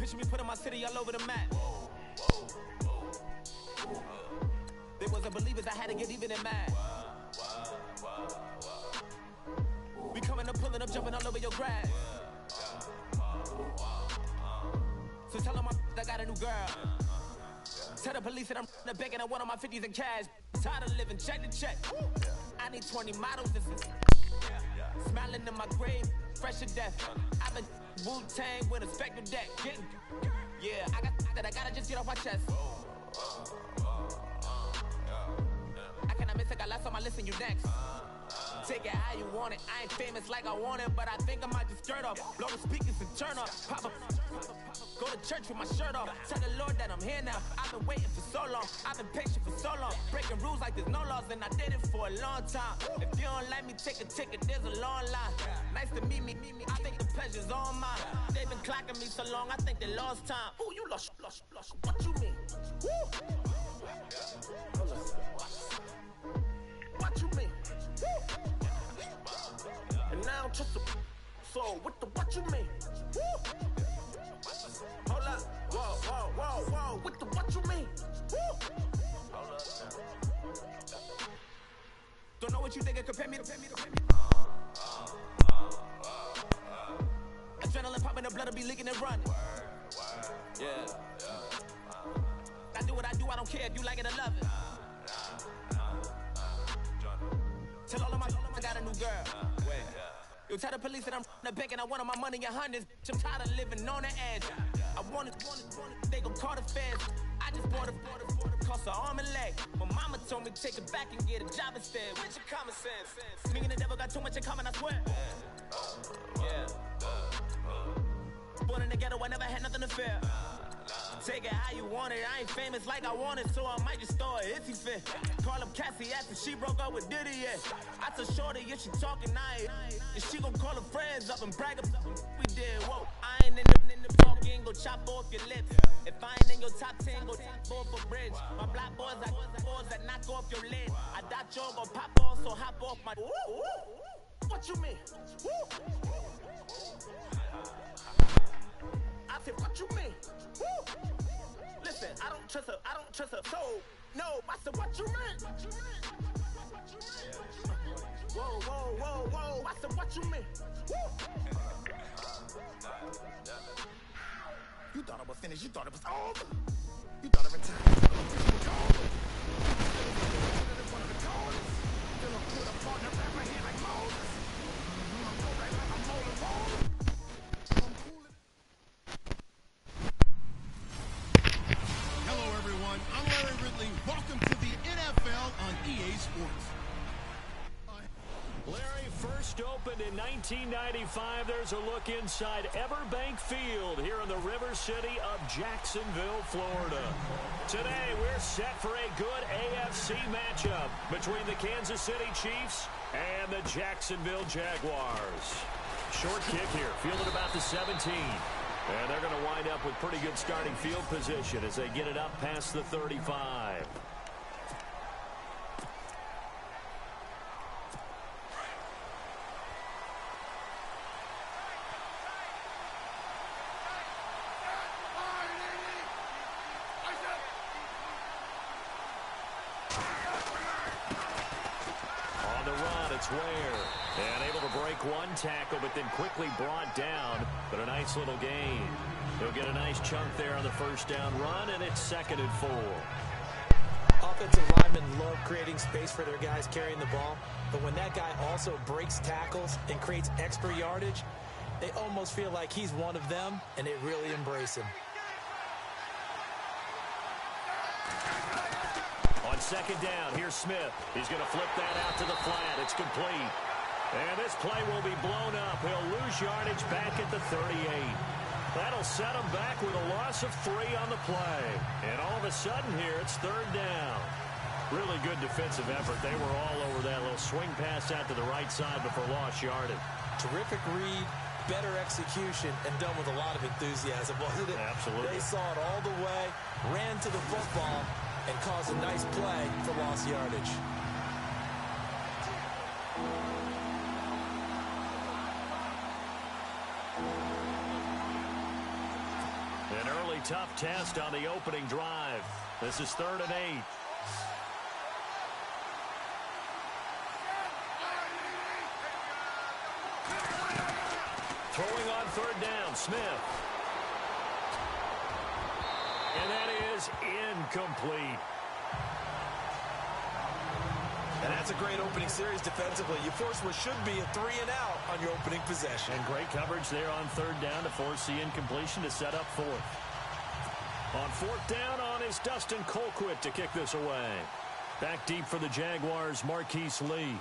Picture me putting my city all over the map. They wasn't believers, I had to get even in mad. We coming up, pulling up, jumping all over your grass. So tell them I got a new girl. Tell the police that I'm begging at one of my 50s in cash. Tired of living check to check. I need 20 models. This is smiling in my grave, fresh to death. I've been Wu-Tang with a spectral deck. Yeah, I gotta just get off my chest. I cannot miss it, got last on my list and you next. Take it how you want it. I ain't famous like I want it, but I think I might just skirt off. Blow the speakers and turn off. Pop up. Go to church with my shirt off. Tell the Lord that I'm here now. I've been waiting for so long. I've been patient for so long. Breaking rules like there's no laws, and I did it for a long time. If you don't like me, take a ticket. There's a long line. Nice to meet me. I think the pleasure's all mine. They've been clocking me so long, I think they lost time. Ooh, you lost. What you mean? Woo. What you mean? Woo. And now I'm just a so what you mean? Woo. Hold up, whoa, with the what you mean? Woo. Hold up now. Don't know what you think, compare me. Adrenaline popping, the blood will be leaking and running. Yeah. I do what I do, I don't care if you like it or love it. Tell all of my I got a new girl. Yo, tell the police that I'm the bank and I want all my money in hundreds. I'm tired of living on the edge. I want it, they gon' call the feds. I just bought a cost an arm and leg. My mama told me take it back and get a job instead. With your common sense. Me and the devil got too much in common, I swear. Yeah. Born in the ghetto, I never had nothing to fear. Take it how you want it. I ain't famous like I want it, so I might just throw a hissy fit. Call up Cassie after she broke up with Diddy, yeah. I told Shorty if she talking, and she gon' call her friends up and brag up. We did, whoa. I ain't in the talking, go chop off your lips. If I ain't in your top 10, go top 4 for bridge. My black boys that knock off your lid. I doubt y'all gon' pop off, so hop off my. What you mean? I said, what you mean? Woo! Listen, I don't trust her, so no. I said, what you mean? Whoa. I said, what you mean? Woo! You thought it was finished, you thought it was over. You thought every time it was over. One of the coldest. Still a put a partner back my hand like Moses. I'm so right like I'm rolling. Hello, everyone. I'm Larry Ridley. Welcome to the NFL on EA Sports. Larry, first opened in 1995. There's a look inside Everbank Field here in the River City of Jacksonville, Florida. Today, we're set for a good AFC matchup between the Kansas City Chiefs and the Jacksonville Jaguars. Short kick here, fielded about the 17. And they're going to wind up with pretty good starting field position as they get it up past the 35. On the run, it's Ware. And able to break one tackle, but then quickly brought down. But a nice little gain. He'll get a nice chunk there on the first down run, and it's 2nd and 4. Offensive linemen love creating space for their guys carrying the ball. But when that guy also breaks tackles and creates extra yardage, they almost feel like he's one of them, and they really embrace him. On 2nd down, here's Smith. He's going to flip that out to the flat. It's complete. And this play will be blown up. He'll lose yardage back at the 38. That'll set him back with a loss of 3 on the play. And all of a sudden here, it's 3rd down. Really good defensive effort. They were all over that little swing pass out to the right side before lost yardage. Terrific read, better execution, and done with a lot of enthusiasm, wasn't it? Absolutely. They saw it all the way, ran to the football, and caused a nice play for lost yardage. And really tough test on the opening drive. This is 3rd and 8. Throwing on 3rd down, Smith. And that is incomplete. And that's a great opening series defensively. You force what should be a 3-and-out on your opening possession. And great coverage there on 3rd down to force the incompletion to set up 4th. On 4th down on is Dustin Colquitt to kick this away. Back deep for the Jaguars, Marquise Lee.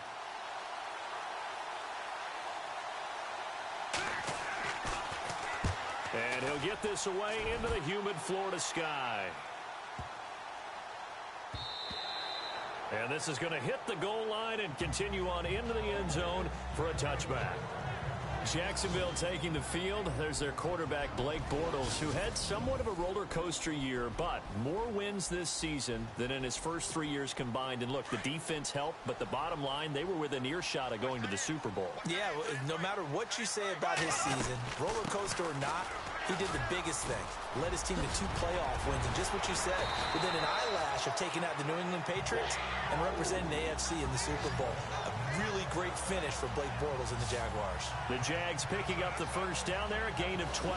And he'll get this away into the humid Florida sky. And this is going to hit the goal line and continue on into the end zone for a touchback. Jacksonville taking the field. There's their quarterback, Blake Bortles, who had somewhat of a roller coaster year, but more wins this season than in his first 3 years combined. And look, the defense helped, but the bottom line, they were within earshot of going to the Super Bowl. Yeah, no matter what you say about his season, roller coaster or not, he did the biggest thing. Led his team to 2 playoff wins, and just what you said, within an eyelash of taking out the New England Patriots and representing the AFC in the Super Bowl. A really great finish for Blake Bortles and the Jaguars. The Jags picking up the first down there, a gain of 12.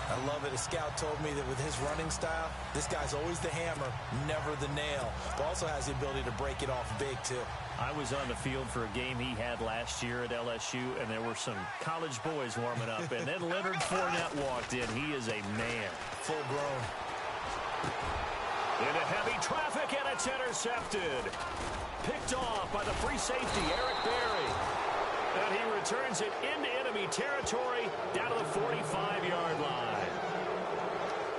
I love it. A scout told me that with his running style, this guy's always the hammer, never the nail, but also has the ability to break it off big, too. I was on the field for a game he had last year at LSU, and there were some college boys warming up, and then Leonard Fournette walked in. He is a man. Full grown. Into heavy traffic, and it's intercepted. Picked off by the free safety, Eric Berry. And he returns it into enemy territory down to the 45-yard line.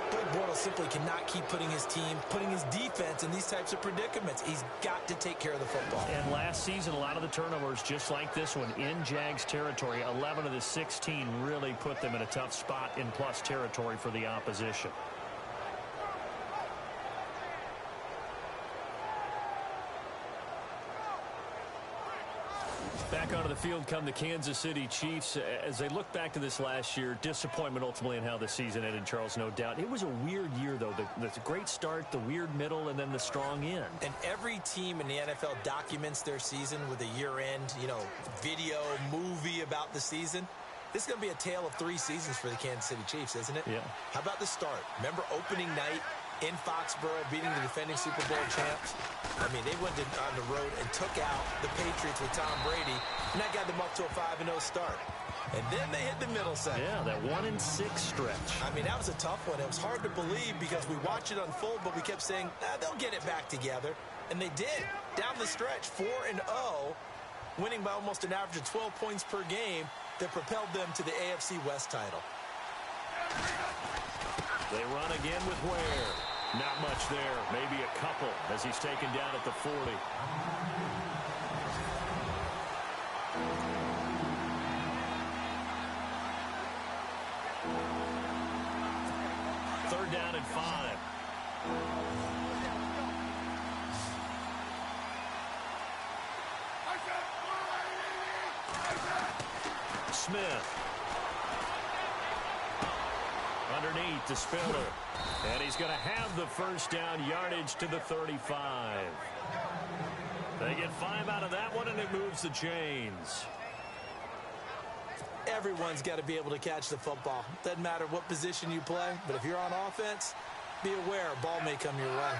Blake Bortles simply cannot keep putting his team, putting his defense in these types of predicaments. He's got to take care of the football. And last season, a lot of the turnovers, just like this one, in Jags territory, 11 of the 16 really put them in a tough spot in plus territory for the opposition. Back onto the field come the Kansas City Chiefs. As they look back to this last year, disappointment ultimately in how the season ended, Charles, no doubt. It was a weird year, though. The great start, the weird middle, and then the strong end. And every team in the NFL documents their season with a year-end, video, movie about the season. This is going to be a tale of 3 seasons for the Kansas City Chiefs, isn't it? Yeah. How about the start? Remember opening night in Foxborough, beating the defending Super Bowl champs? I mean, they went on the road and took out the Patriots with Tom Brady, and that got them up to a 5-0 start. And then they hit the middle section. Yeah, that 1-6 stretch. I mean, that was a tough one. It was hard to believe because we watched it unfold, but we kept saying, they'll get it back together. And they did. Down the stretch, 4-0, winning by almost an average of 12 points per game that propelled them to the AFC West title. They run again with Ware. Not much there. Maybe a couple as he's taken down at the 40. Third down and 5. Smith. Underneath to Spiller. And he's going to have the first down, yardage to the 35. They get 5 out of that one, and it moves the chains. Everyone's got to be able to catch the football. Doesn't matter what position you play, but if you're on offense, be aware a ball may come your way.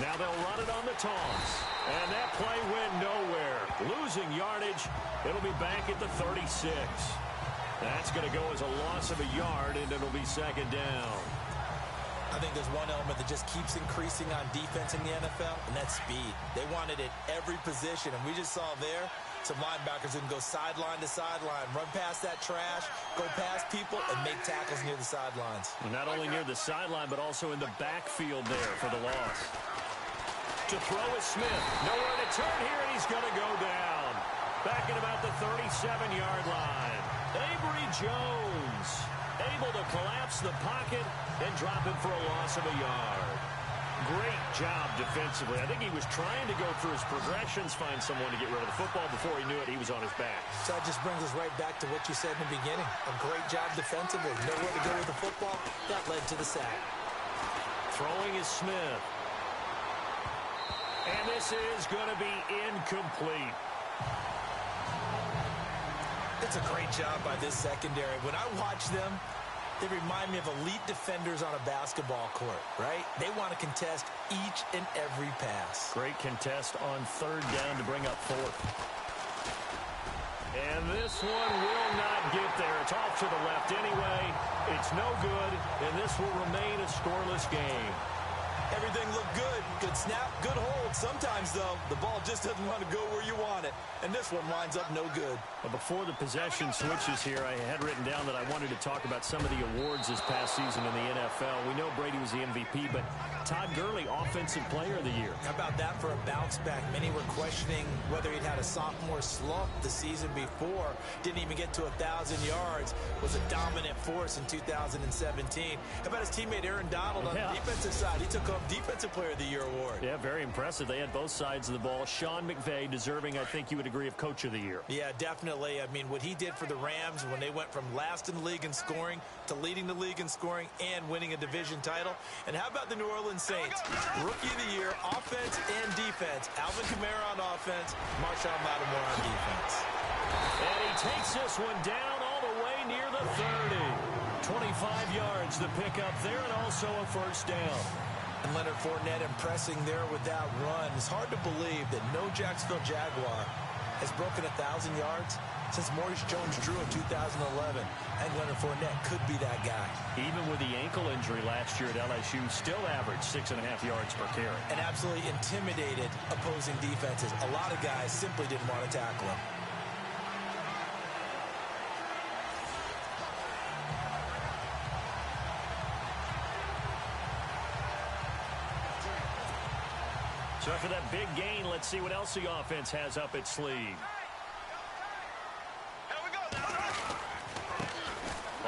Now they'll run it on the toss. And that play went nowhere. Losing yardage. It'll be back at the 36. That's going to go as a loss of a yard, and it'll be second down. I think there's one element that just keeps increasing on defense in the NFL, and that's speed. They want it at every position, and we just saw there some linebackers who can go sideline to sideline, run past that trash, go past people, and make tackles near the sidelines. Not only near the sideline, but also in the backfield there for the loss. To throw is Smith. Nowhere to turn here, and he's going to go down. Back at about the 37-yard line. Avery Jones able to collapse the pocket and drop it for a loss of a yard. Great job defensively. I think he was trying to go through his progressions, find someone to get rid of the football. Before he knew it, he was on his back. So that just brings us right back to what you said in the beginning. A great job defensively. Nowhere to go with the football. That led to the sack. Throwing is Smith. And this is going to be incomplete. It's a great job by this secondary. When I watch them, they remind me of elite defenders on a basketball court, right? They want to contest each and every pass. Great contest on third down to bring up fourth. And this one will not get there. It's off to the left anyway. It's no good, and this will remain a scoreless game. Everything looked good. Good snap, good hold. Sometimes, though, the ball just doesn't want to go where you want it. And this one winds up no good. Well, before the possession switches here, I had written down that I wanted to talk about some of the awards this past season in the NFL. We know Brady was the MVP, but Todd Gurley, Offensive Player of the Year. How about that for a bounce back? Many were questioning whether he'd had a sophomore slump the season before. Didn't even get to 1,000 yards. Was a dominant force in 2017. How about his teammate Aaron Donald on the defensive side? He took home Defensive Player of the Year award. Yeah, very impressive. They had both sides of the ball. Sean McVay deserving, I think you would agree, of Coach of the Year. Yeah, definitely. I mean, what he did for the Rams when they went from last in the league in scoring to leading the league in scoring and winning a division title. And how about the New Orleans Saints? Rookie of the Year, offense and defense. Alvin Kamara on offense, Marshawn Lattimore on defense. And he takes this one down all the way near the 30. 25 yards to pick up there and also a first down. And Leonard Fournette impressing there with that run. It's hard to believe that no Jacksonville Jaguar has broken 1,000 yards since Maurice Jones-Drew in 2011. And Leonard Fournette could be that guy. Even with the ankle injury last year at LSU, still averaged 6.5 yards per carry. And absolutely intimidated opposing defenses. A lot of guys simply didn't want to tackle him. So after that big gain, let's see what else the offense has up its sleeve.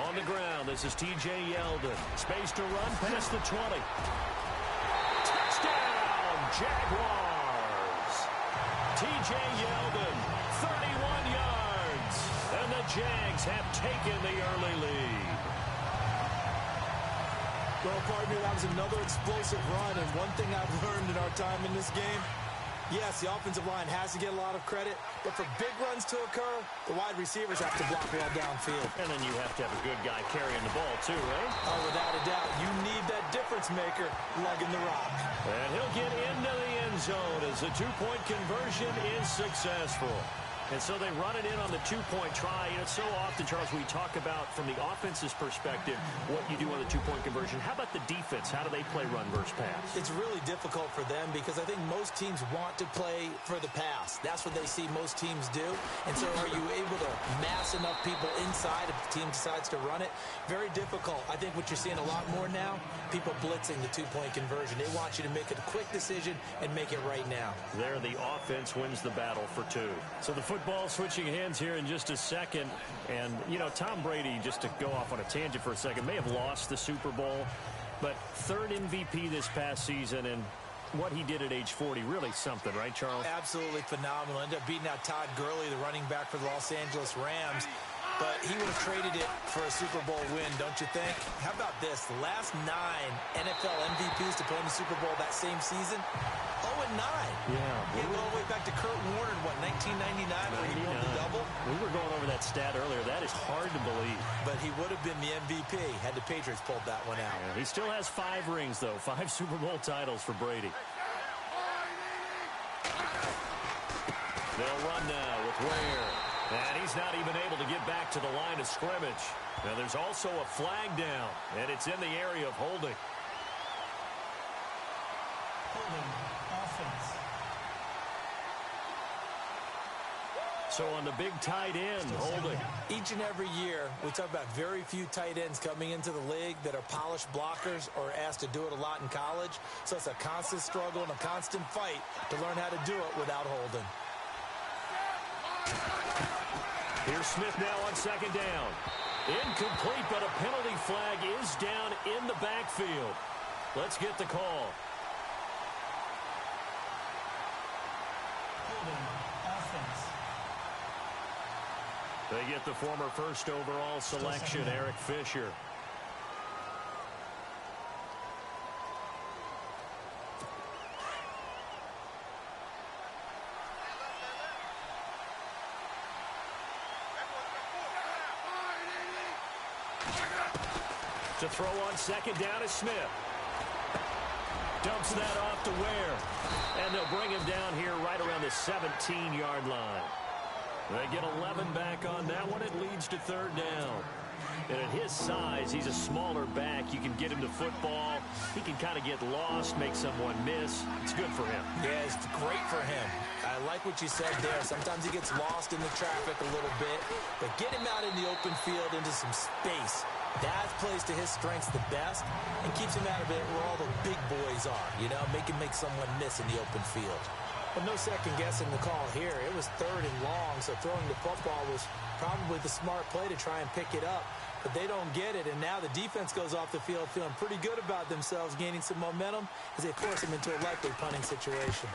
On the ground, this is T.J. Yeldon. Space to run past the 20. Touchdown, Jaguars! T.J. Yeldon, 31 yards. And the Jags have taken the early lead. Well, partner, that was another explosive run, and one thing I've learned in our time in this game, yes, the offensive line has to get a lot of credit, but for big runs to occur, the wide receivers have to block well downfield. And then you have to have a good guy carrying the ball, too, right? Oh, without a doubt, you need that difference maker lugging the rock. And he'll get into the end zone as the two-point conversion is successful. And so they run it in on the two-point try. You know, so often, Charles, we talk about, from the offense's perspective, what you do on the two-point conversion. How about the defense? How do they play run versus pass? It's really difficult for them because I think most teams want to play for the pass. That's what they see most teams do. And so are you able to mass enough people inside if the team decides to run it? Very difficult. I think what you're seeing a lot more now, people blitzing the two-point conversion. They want you to make a quick decision and make it right now. There, the offense wins the battle for two. So the football switching hands here in just a second. And, you know, Tom Brady, just to go off on a tangent for a second, may have lost the Super Bowl, but third MVP this past season, and what he did at age 40, really something, right, Charles? Absolutely phenomenal. Ended up beating out Todd Gurley, the running back for the Los Angeles Rams. But he would have traded it for a Super Bowl win, don't you think? How about this? The last 9 NFL MVPs to play in the Super Bowl that same season, 0-9. Yeah. He went all the way back to Kurt Warner in, what, 1999 when he won the double? We were going over that stat earlier. That is hard to believe. But he would have been the MVP had the Patriots pulled that one out. Yeah, he still has 5 rings, though. 5 Super Bowl titles for Brady. They'll run now with Ware. And he's not even able to get back to the line of scrimmage. Now there's also a flag down, and it's in the area of holding. Holding offense. So on the big tight end, holding. Each and every year, we talk about very few tight ends coming into the league that are polished blockers or asked to do it a lot in college. So it's a constant struggle and a constant fight to learn how to do it without holding. Here's Smith now on second down. Incomplete, but a penalty flag is down in the backfield. Let's get the call. They get the former first overall selection, Eric Fisher. To throw on second down is Smith. Dumps that off to Ware. And they'll bring him down here right around the 17-yard line. They get 11 back on that one. It leads to third down. And at his size, he's a smaller back. You can get him to football. He can kind of get lost, make someone miss. It's good for him. Yeah, it's great for him. I like what you said there. Sometimes he gets lost in the traffic a little bit. But get him out in the open field into some space. That plays to his strengths the best and keeps him out of it where all the big boys are. You know, make someone miss in the open field. But no second guessing the call here. It was third and long, so throwing the football was probably the smart play to try and pick it up. But they don't get it, and now the defense goes off the field feeling pretty good about themselves, gaining some momentum as they force them into a likely punting situation.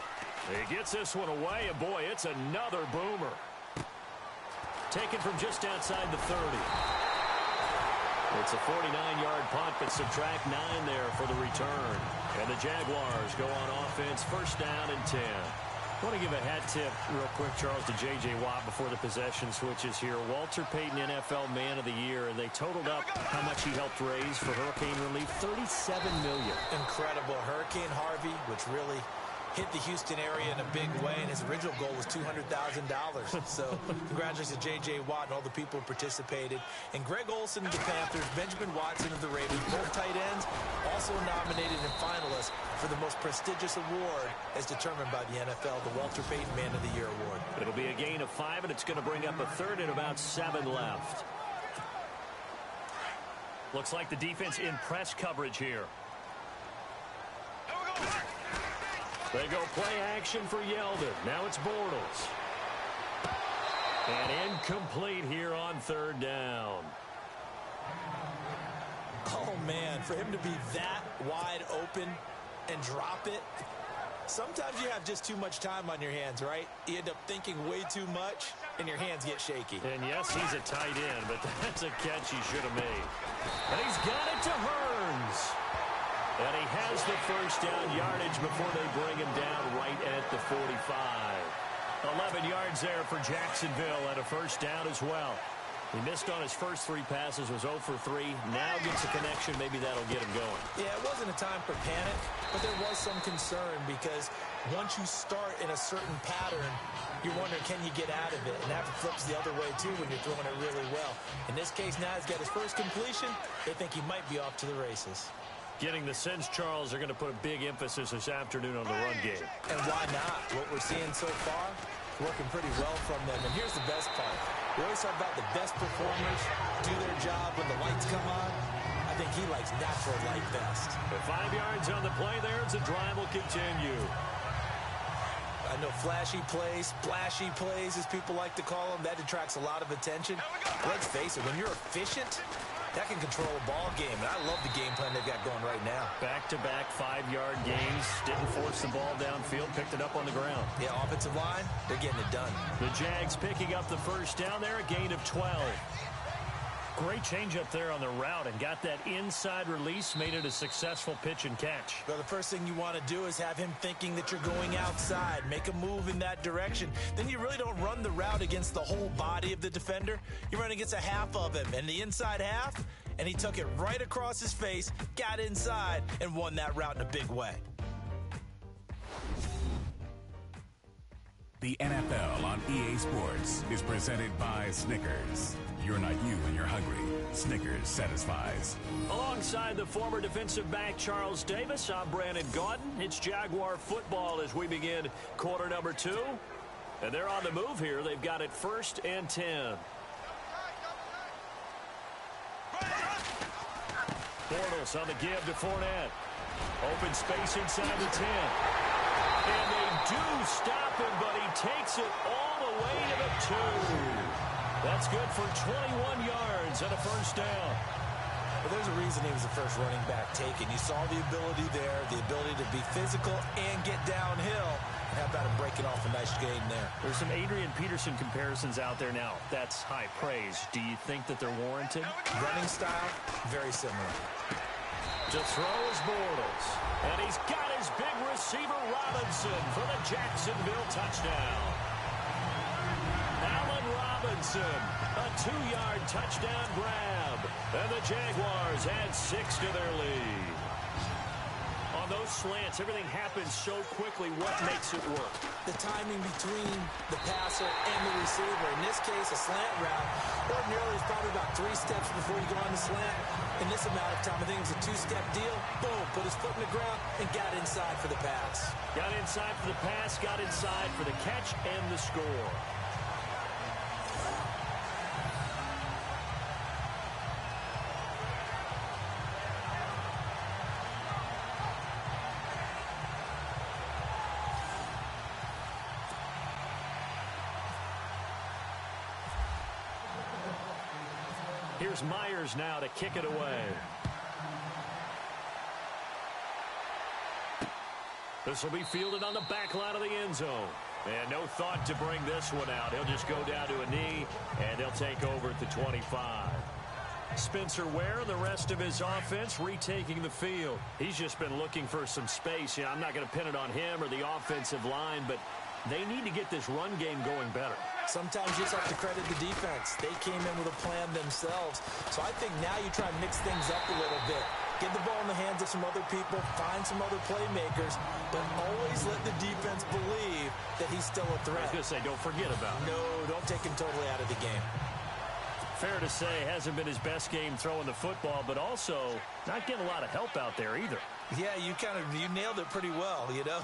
He gets this one away, and boy, it's another boomer. Taken from just outside the 30. It's a 49-yard punt, but subtract 9 there for the return. And the Jaguars go on offense, first down and 10. I want to give a hat tip real quick, Charles, to J.J. Watt before the possession switches here. Walter Payton, NFL Man of the Year, and they totaled up how much he helped raise for hurricane relief, $37 million. Incredible. Hurricane Harvey, which really hit the Houston area in a big way, and his original goal was $200,000. So congratulations to J.J. Watt and all the people who participated. And Greg Olsen of the Panthers, Benjamin Watson of the Ravens, both tight ends, also nominated and finalists for the most prestigious award as determined by the NFL, the Walter Payton Man of the Year Award. It'll be a gain of 5, and it's going to bring up a third and about 7 left. Looks like the defense in press coverage here. They go play action for Yeldon. Now it's Bortles. And incomplete here on third down. Oh, man, for him to be that wide open and drop it. Sometimes you have just too much time on your hands, right? You end up thinking way too much, and your hands get shaky. And yes, he's a tight end, but that's a catch he should have made. And he's got it to Hearns. And he has the first down yardage before they bring him down right at the 45. 11 yards there for Jacksonville and a first down as well. He missed on his first 3 passes, was 0 for 3. Now gets a connection. Maybe that'll get him going. Yeah, it wasn't a time for panic, but there was some concern because once you start in a certain pattern, you're wondering, can you get out of it? And that flips the other way, too, when you're throwing it really well. In this case, now he's got his first completion. They think he might be off to the races. Getting the sense, Charles, they're going to put a big emphasis this afternoon on the run game. And why not? What we're seeing so far, working pretty well from them. And here's the best part. We always talk about the best performers do their job when the lights come on. I think he likes natural light best. With 5 yards on the play there, the drive will continue. I know flashy plays, splashy plays, as people like to call them, that attracts a lot of attention. Let's face it, when you're efficient, that can control a ball game, and I love the game plan they've got going right now. Back-to-back 5-yard gains. Didn't force the ball downfield. Picked it up on the ground. Yeah, offensive line, they're getting it done. The Jags picking up the first down there, a gain of 12. Great change up there on the route and got that inside release, made it a successful pitch and catch. Well, the first thing you want to do is have him thinking that you're going outside, make a move in that direction. Then you really don't run the route against the whole body of the defender. You run against a half of him, and the inside half, and he took it right across his face, got inside, and won that route in a big way. The NFL on EA Sports is presented by Snickers. You're not you when you're hungry. Snickers satisfies. Alongside the former defensive back Charles Davis, I'm Brandon Gaudin. It's Jaguar football as we begin quarter number 2. And they're on the move here. They've got it 1st and 10. Bortles on the give to Fournette. Open space inside the 10. And they do stop him, but he takes it all the way to the 2. That's good for 21 yards and a first down. Well, there's a reason he was the first running back taken. You saw the ability there, the ability to be physical and get downhill. And how about him breaking off a nice gain there? There's some Adrian Peterson comparisons out there now. That's high praise. Do you think that they're warranted? Running style, very similar. To throw is Bortles. And he's got his big receiver Robinson for the Jacksonville touchdown. Allen Robinson, a 2-yard touchdown grab. And the Jaguars add 6 to their lead. On those slants, everything happens so quickly. What makes it work? The timing between the passer and the receiver. In this case, a slant route. Ordinarily, it's probably about 3 steps before you go on the slant. In this amount of time, I think it was a 2-step deal. Boom, put his foot in the ground and got inside for the pass. Got inside for the pass, got inside for the catch and the score. Here's Myers now to kick it away. This will be fielded on the back line of the end zone. And no thought to bring this one out. He'll just go down to a knee, and they'll take over at the 25. Spencer Ware and the rest of his offense retaking the field. He's just been looking for some space. Yeah, I'm not going to pin it on him or the offensive line, but they need to get this run game going better. Sometimes you just have to credit the defense. They came in with a plan themselves. So I think now you try and mix things up a little bit. Get the ball in the hands of some other people, find some other playmakers, but always let the defense believe that he's still a threat. I was going to say, don't forget about it. No, don't take him totally out of the game. Fair to say, hasn't been his best game throwing the football, but also not getting a lot of help out there either. Yeah, you nailed it pretty well, you know.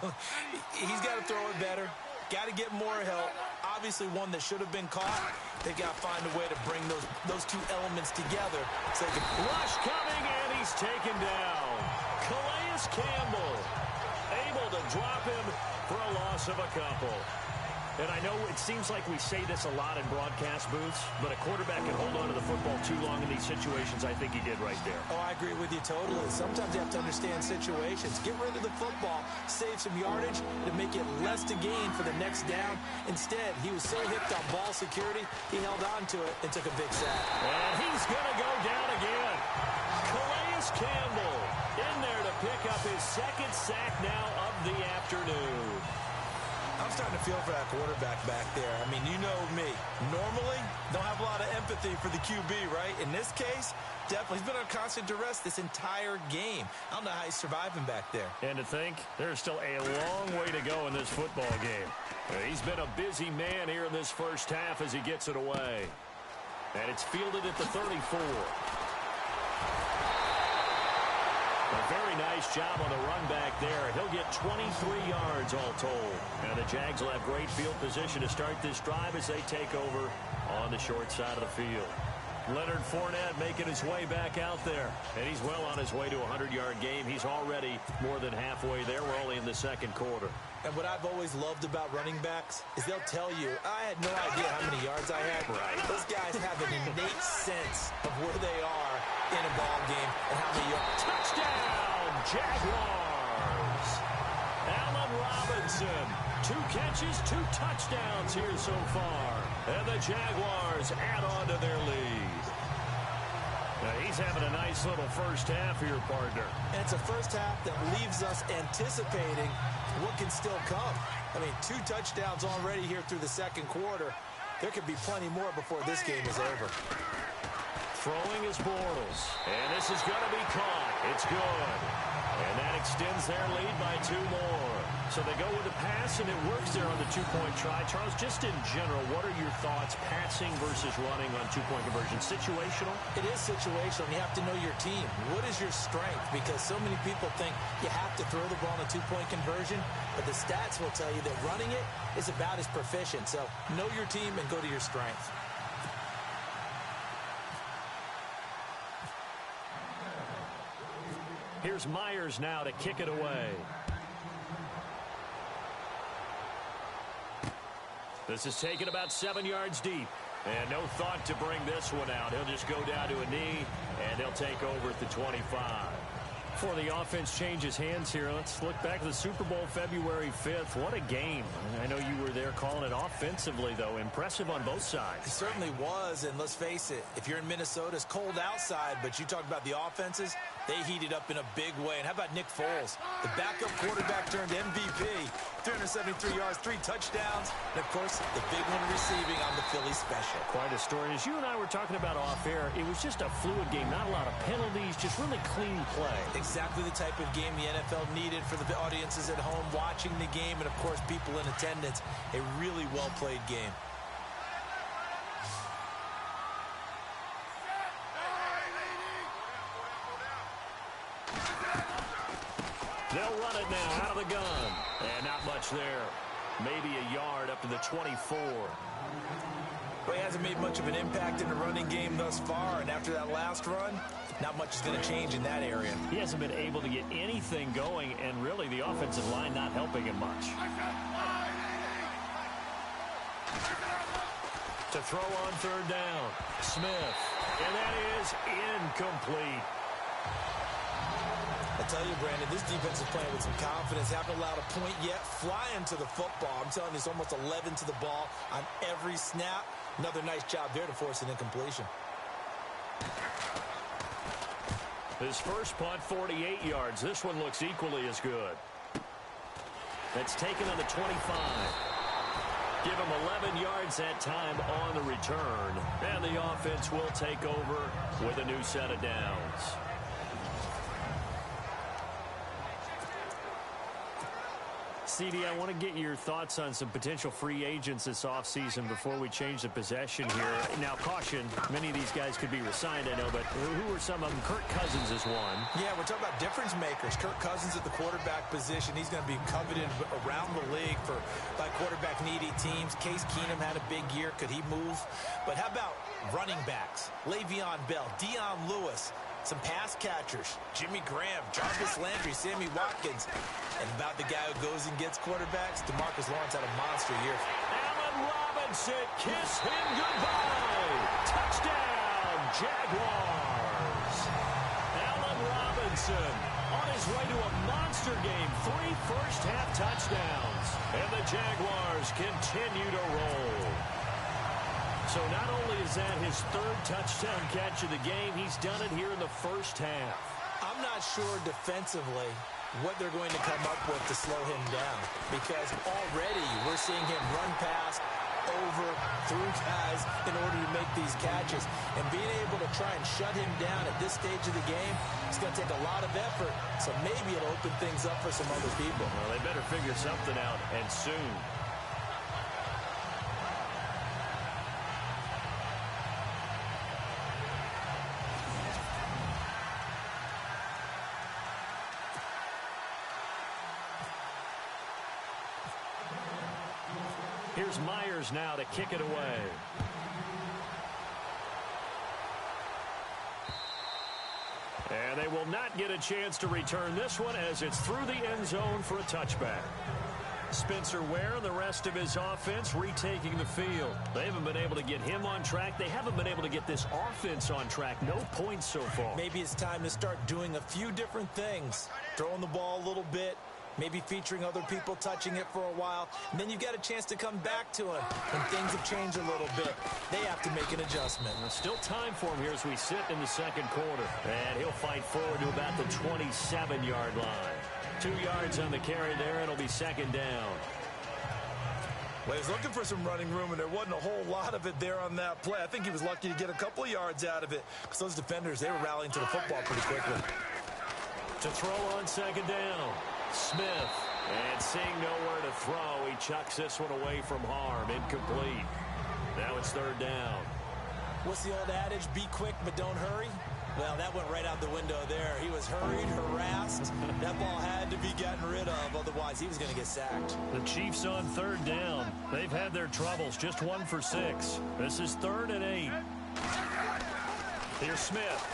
He's got to throw it better. Got to get more help. Obviously, one that should have been caught. They got to find a way to bring those two elements together. So they can... Rush coming, and he's taken down. Calais Campbell able to drop him for a loss of a couple. And I know it seems like we say this a lot in broadcast booths, but a quarterback can hold on to the football too long in these situations. I think he did right there. Oh, I agree with you totally. Sometimes you have to understand situations. Get rid of the football, save some yardage to make it less to gain for the next down. Instead, he was so hipped on ball security, he held on to it and took a big sack. And he's going to go down again. Calais Campbell in there to pick up his second sack now of the afternoon. I'm starting to feel for that quarterback back there. I mean, you know me. Normally, don't have a lot of empathy for the QB, right? In this case, definitely. He's been on constant duress this entire game. I don't know how he's surviving back there. And to think, there's still a long way to go in this football game. He's been a busy man here in this first half as he gets it away. And it's fielded at the 34. A very nice job on the run back there. He'll get 23 yards all told. And the Jags will have great field position to start this drive as they take over on the short side of the field. Leonard Fournette making his way back out there. And he's well on his way to a 100-yard game. He's already more than halfway there. We're only in the second quarter. And what I've always loved about running backs is they'll tell you, I had no idea how many yards I had. Right. Those guys have an innate sense of where they are in a ball game and how many yards. Touchdown, Jaguars. Allen Robinson, 2 catches, 2 touchdowns here so far. And the Jaguars add on to their lead. Now he's having a nice little first half here, partner. And it's a first half that leaves us anticipating what can still come. I mean, 2 touchdowns already here through the second quarter. There could be plenty more before this game is over. Throwing is Bortles. And this is going to be caught. It's good. And that extends their lead by 2 more. So they go with the pass, and it works there on the 2-point try. Charles, just in general, what are your thoughts passing versus running on 2-point conversion? Situational? It is situational. You have to know your team. What is your strength? Because so many people think you have to throw the ball on a 2-point conversion, but the stats will tell you that running it is about as proficient. So know your team and go to your strength. Here's Myers now to kick it away. This is taken about 7 yards deep. And no thought to bring this one out. He'll just go down to a knee, and he'll take over at the 25. Before the offense changes hands here, let's look back at the Super Bowl February 5th. What a game. I know you were there calling it offensively, though. Impressive on both sides. It certainly was, and let's face it, if you're in Minnesota, it's cold outside, but you talk about the offenses, they heated up in a big way. And how about Nick Foles? The backup quarterback turned MVP. 373 yards, 3 touchdowns, and, of course, the big one receiving on the Philly special. Quite a story. As you and I were talking about off air, it was just a fluid game. Not a lot of penalties, just really clean play. Exactly the type of game the NFL needed for the audiences at home watching the game, and, of course, people in attendance. A really well-played game. They'll run it now out of the gun. And not much there. Maybe a yard up to the 24. Well, he hasn't made much of an impact in the running game thus far, and after that last run, not much is going to change in that area. He hasn't been able to get anything going, and really the offensive line not helping him much. To throw on third down, Smith. And that is incomplete. I tell you, Brandon, this defense is playing with some confidence. Haven't allowed a point yet. Flying to the football. I'm telling you, it's almost 11 to the ball on every snap. Another nice job there to force an incompletion. His first punt, 48 yards. This one looks equally as good. That's taken on the 25. Give him 11 yards that time on the return. And the offense will take over with a new set of downs. CD, I want to get your thoughts on some potential free agents this offseason before we change the possession here. Now, caution, many of these guys could be re-signed, I know, but who are some of them? Kirk Cousins is one. Yeah, we're talking about difference makers. Kirk Cousins at the quarterback position. He's going to be coveted around the league by quarterback-needy teams. Case Keenum had a big year. Could he move? But how about running backs? Le'Veon Bell, Dion Lewis. Some pass catchers, Jimmy Graham, Jarvis Landry, Sammy Watkins. And about the guy who goes and gets quarterbacks, DeMarcus Lawrence had a monster year. Allen Robinson, kiss him goodbye. Touchdown, Jaguars. Allen Robinson on his way to a monster game. 3 first-half touchdowns. And the Jaguars continue to roll. So not only is that his 3rd touchdown catch of the game, he's done it here in the first half. I'm not sure defensively what they're going to come up with to slow him down, because already we're seeing him run past, over, through guys in order to make these catches. And being able to try and shut him down at this stage of the game, it's going to take a lot of effort. So maybe it'll open things up for some other people. Well, they better figure something out, and soon. Here's Myers now to kick it away. And they will not get a chance to return this one as it's through the end zone for a touchback. Spencer Ware and the rest of his offense retaking the field. They haven't been able to get him on track. They haven't been able to get this offense on track. No points so far. Maybe it's time to start doing a few different things. Throwing the ball a little bit. Maybe featuring other people touching it for a while. And then you get a chance to come back to it. When things have changed a little bit, they have to make an adjustment. There's still time for him here as we sit in the second quarter. And he'll fight forward to about the 27-yard line. 2 yards on the carry there. It'll be second down. Well, he was looking for some running room, and there wasn't a whole lot of it there on that play. I think he was lucky to get a couple of yards out of it, because those defenders, they were rallying to the football pretty quickly. To throw on second down, Smith. And seeing nowhere to throw, he chucks this one away from harm. Incomplete. Now it's third down. What's the old adage? Be quick, but don't hurry. Well, that went right out the window there. He was hurried, harassed. That ball had to be gotten rid of, otherwise he was going to get sacked. The Chiefs on third down. They've had their troubles, just 1 for 6. This is 3rd and 8. Here's Smith.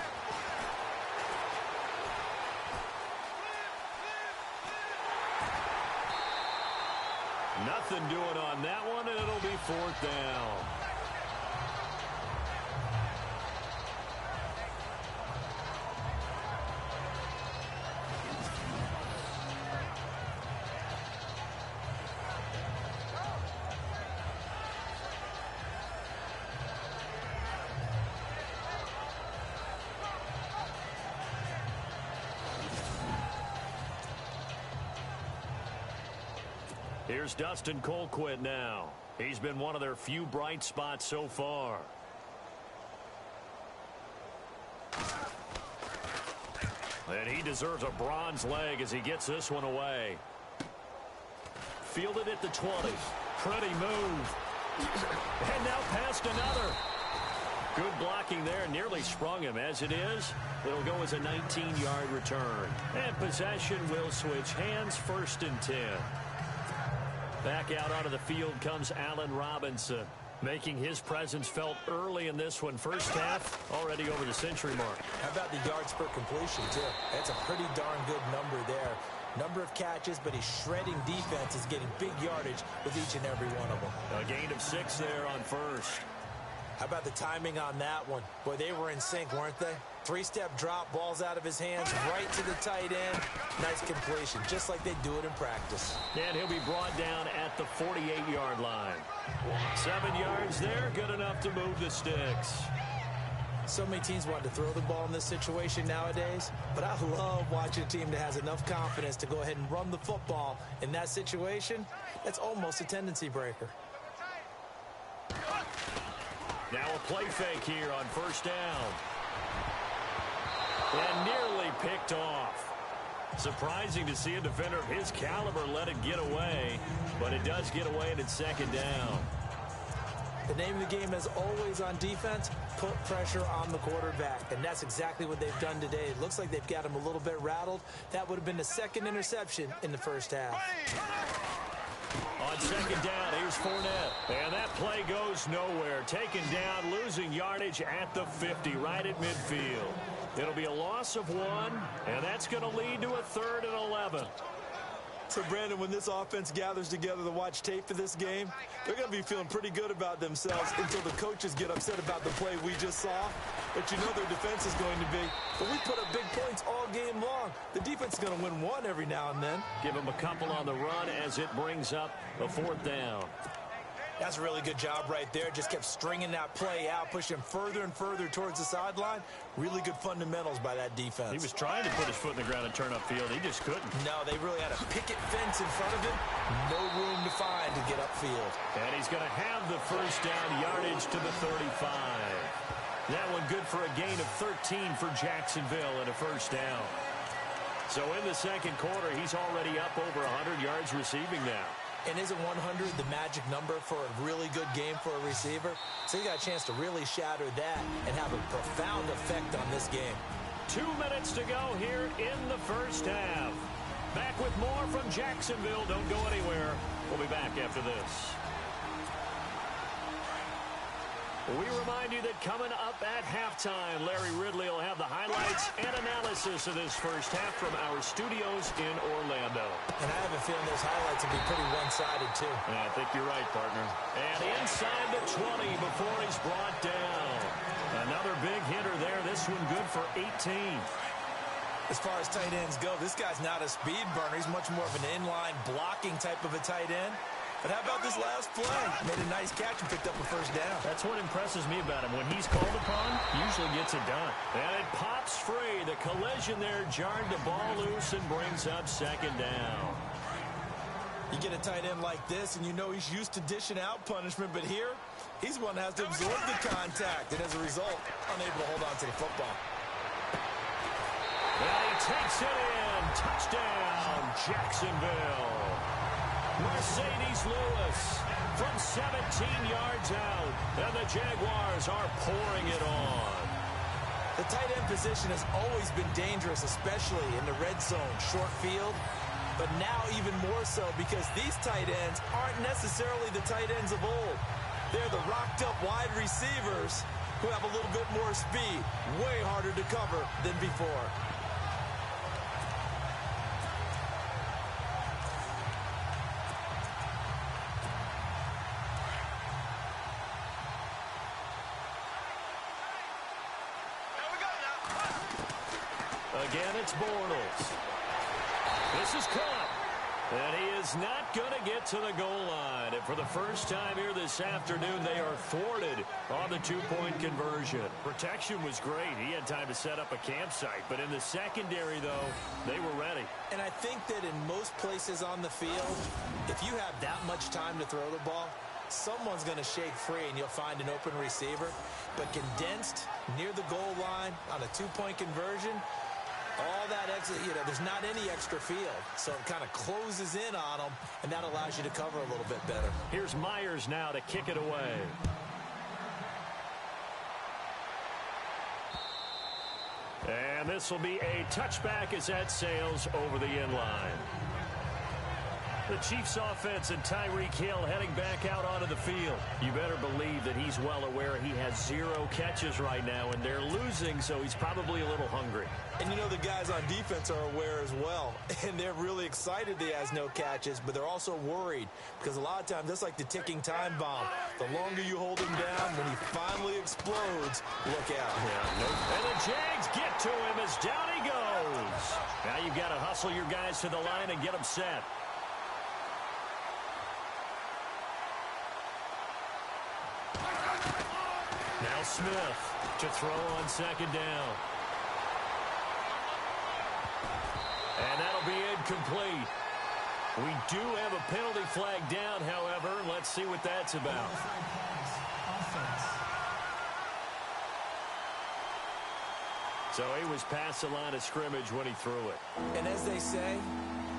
Nothing doing on that one, and it'll be 4th down. Here's Dustin Colquitt now. He's been one of their few bright spots so far. And he deserves a bronze leg as he gets this one away. Fielded at the 20. Pretty move. And now past another. Good blocking there. Nearly sprung him. As it is, it'll go as a 19-yard return. And possession will switch hands, 1st and 10. Back out onto the field comes Allen Robinson, making his presence felt early in this one. First half, already over the century mark. How about the yards per completion, too? That's a pretty darn good number there. Number of catches, but he's shredding defense, is getting big yardage with each and every one of them. A gain of 6 there on first. How about the timing on that one? Boy, they were in sync, weren't they? 3-step drop, balls out of his hands, right to the tight end. Nice completion, just like they do it in practice. And he'll be brought down at the 48-yard line. 7 yards there, good enough to move the sticks. So many teams want to throw the ball in this situation nowadays, but I love watching a team that has enough confidence to go ahead and run the football in that situation. That's almost a tendency breaker. Now a play fake here on first down. And nearly picked off. Surprising to see a defender of his caliber let it get away, but it does get away and it's 2nd down. The name of the game is always on defense, put pressure on the quarterback, and that's exactly what they've done today. It looks like they've got him a little bit rattled. That would have been the 2nd interception in the first half. On 2nd down, here's Fournette. And that play goes nowhere. Taken down, losing yardage at the 50, right at midfield. It'll be a loss of 1, and that's going to lead to a 3rd and 11. So, Brandon, when this offense gathers together to watch tape for this game, they're going to be feeling pretty good about themselves until the coaches get upset about the play we just saw. But you know their defense is going to be, but we put up big points all game long. The defense is going to win one every now and then. Give them a couple on the run as it brings up a 4th down. That's a really good job right there. Just kept stringing that play out, pushing further and further towards the sideline. Really good fundamentals by that defense. He was trying to put his foot in the ground and turn upfield. He just couldn't. No, they really had a picket fence in front of him. No room to find to get upfield. And he's going to have the first down, yardage to the 35. That one good for a gain of 13 for Jacksonville and a first down. So in the 2nd quarter, he's already up over 100 yards receiving now. And isn't 100 the magic number for a really good game for a receiver? So he got a chance to really shatter that and have a profound effect on this game. 2 minutes to go here in the first half. Back with more from Jacksonville. Don't go anywhere. We'll be back after this. We remind you that coming up at halftime, Larry Ridley will have the highlights and analysis of this first half from our studios in Orlando. And I have a feeling those highlights will be pretty one-sided, too. Yeah, I think you're right, partner. And inside the 20 before he's brought down. Another big hitter there. This one good for 18. As far as tight ends go, this guy's not a speed burner. He's much more of an inline blocking type of a tight end. But how about this last play? Made a nice catch and picked up a first down. That's what impresses me about him. When he's called upon, usually gets it done. And it pops free. The collision there jarred the ball loose and brings up 2nd down. You get a tight end like this, and you know he's used to dishing out punishment. But here, he's one that has to absorb the contact. And as a result, unable to hold on to the football. And he takes it in. Touchdown, Jacksonville. Mercedes Lewis from 17 yards out, and the Jaguars are pouring it on. The tight end position has always been dangerous, especially in the red zone, short field, but now even more so because these tight ends aren't necessarily the tight ends of old. They're the rocked-up wide receivers who have a little bit more speed, way harder to cover than before. Again, it's Bortles. This is caught. And he is not going to get to the goal line. And for the first time here this afternoon, they are thwarted on the two-point conversion. Protection was great. He had time to set up a campsite. But in the secondary, though, they were ready. And I think that in most places on the field, if you have that much time to throw the ball, someone's going to shake free and you'll find an open receiver. But condensed near the goal line on a two-point conversion, all that exit, there's not any extra field. So it kind of closes in on them, and that allows you to cover a little bit better. Here's Myers now to kick it away. And this will be a touchback as that sails over the end line. The Chiefs offense and Tyreek Hill heading back out onto the field. You better believe that he's well aware he has 0 catches right now, and they're losing, so he's probably a little hungry. And the guys on defense are aware as well, and they're really excited that he has no catches, but they're also worried because a lot of times that's like the ticking time bomb. The longer you hold him down, when he finally explodes, look out. And the Jags get to him as down he goes. Now you've got to hustle your guys to the line and get them set. Now Smith to throw on second down. And that'll be incomplete. We do have a penalty flag down, however. Let's see what that's about. So he was past the line of scrimmage when he threw it. And as they say,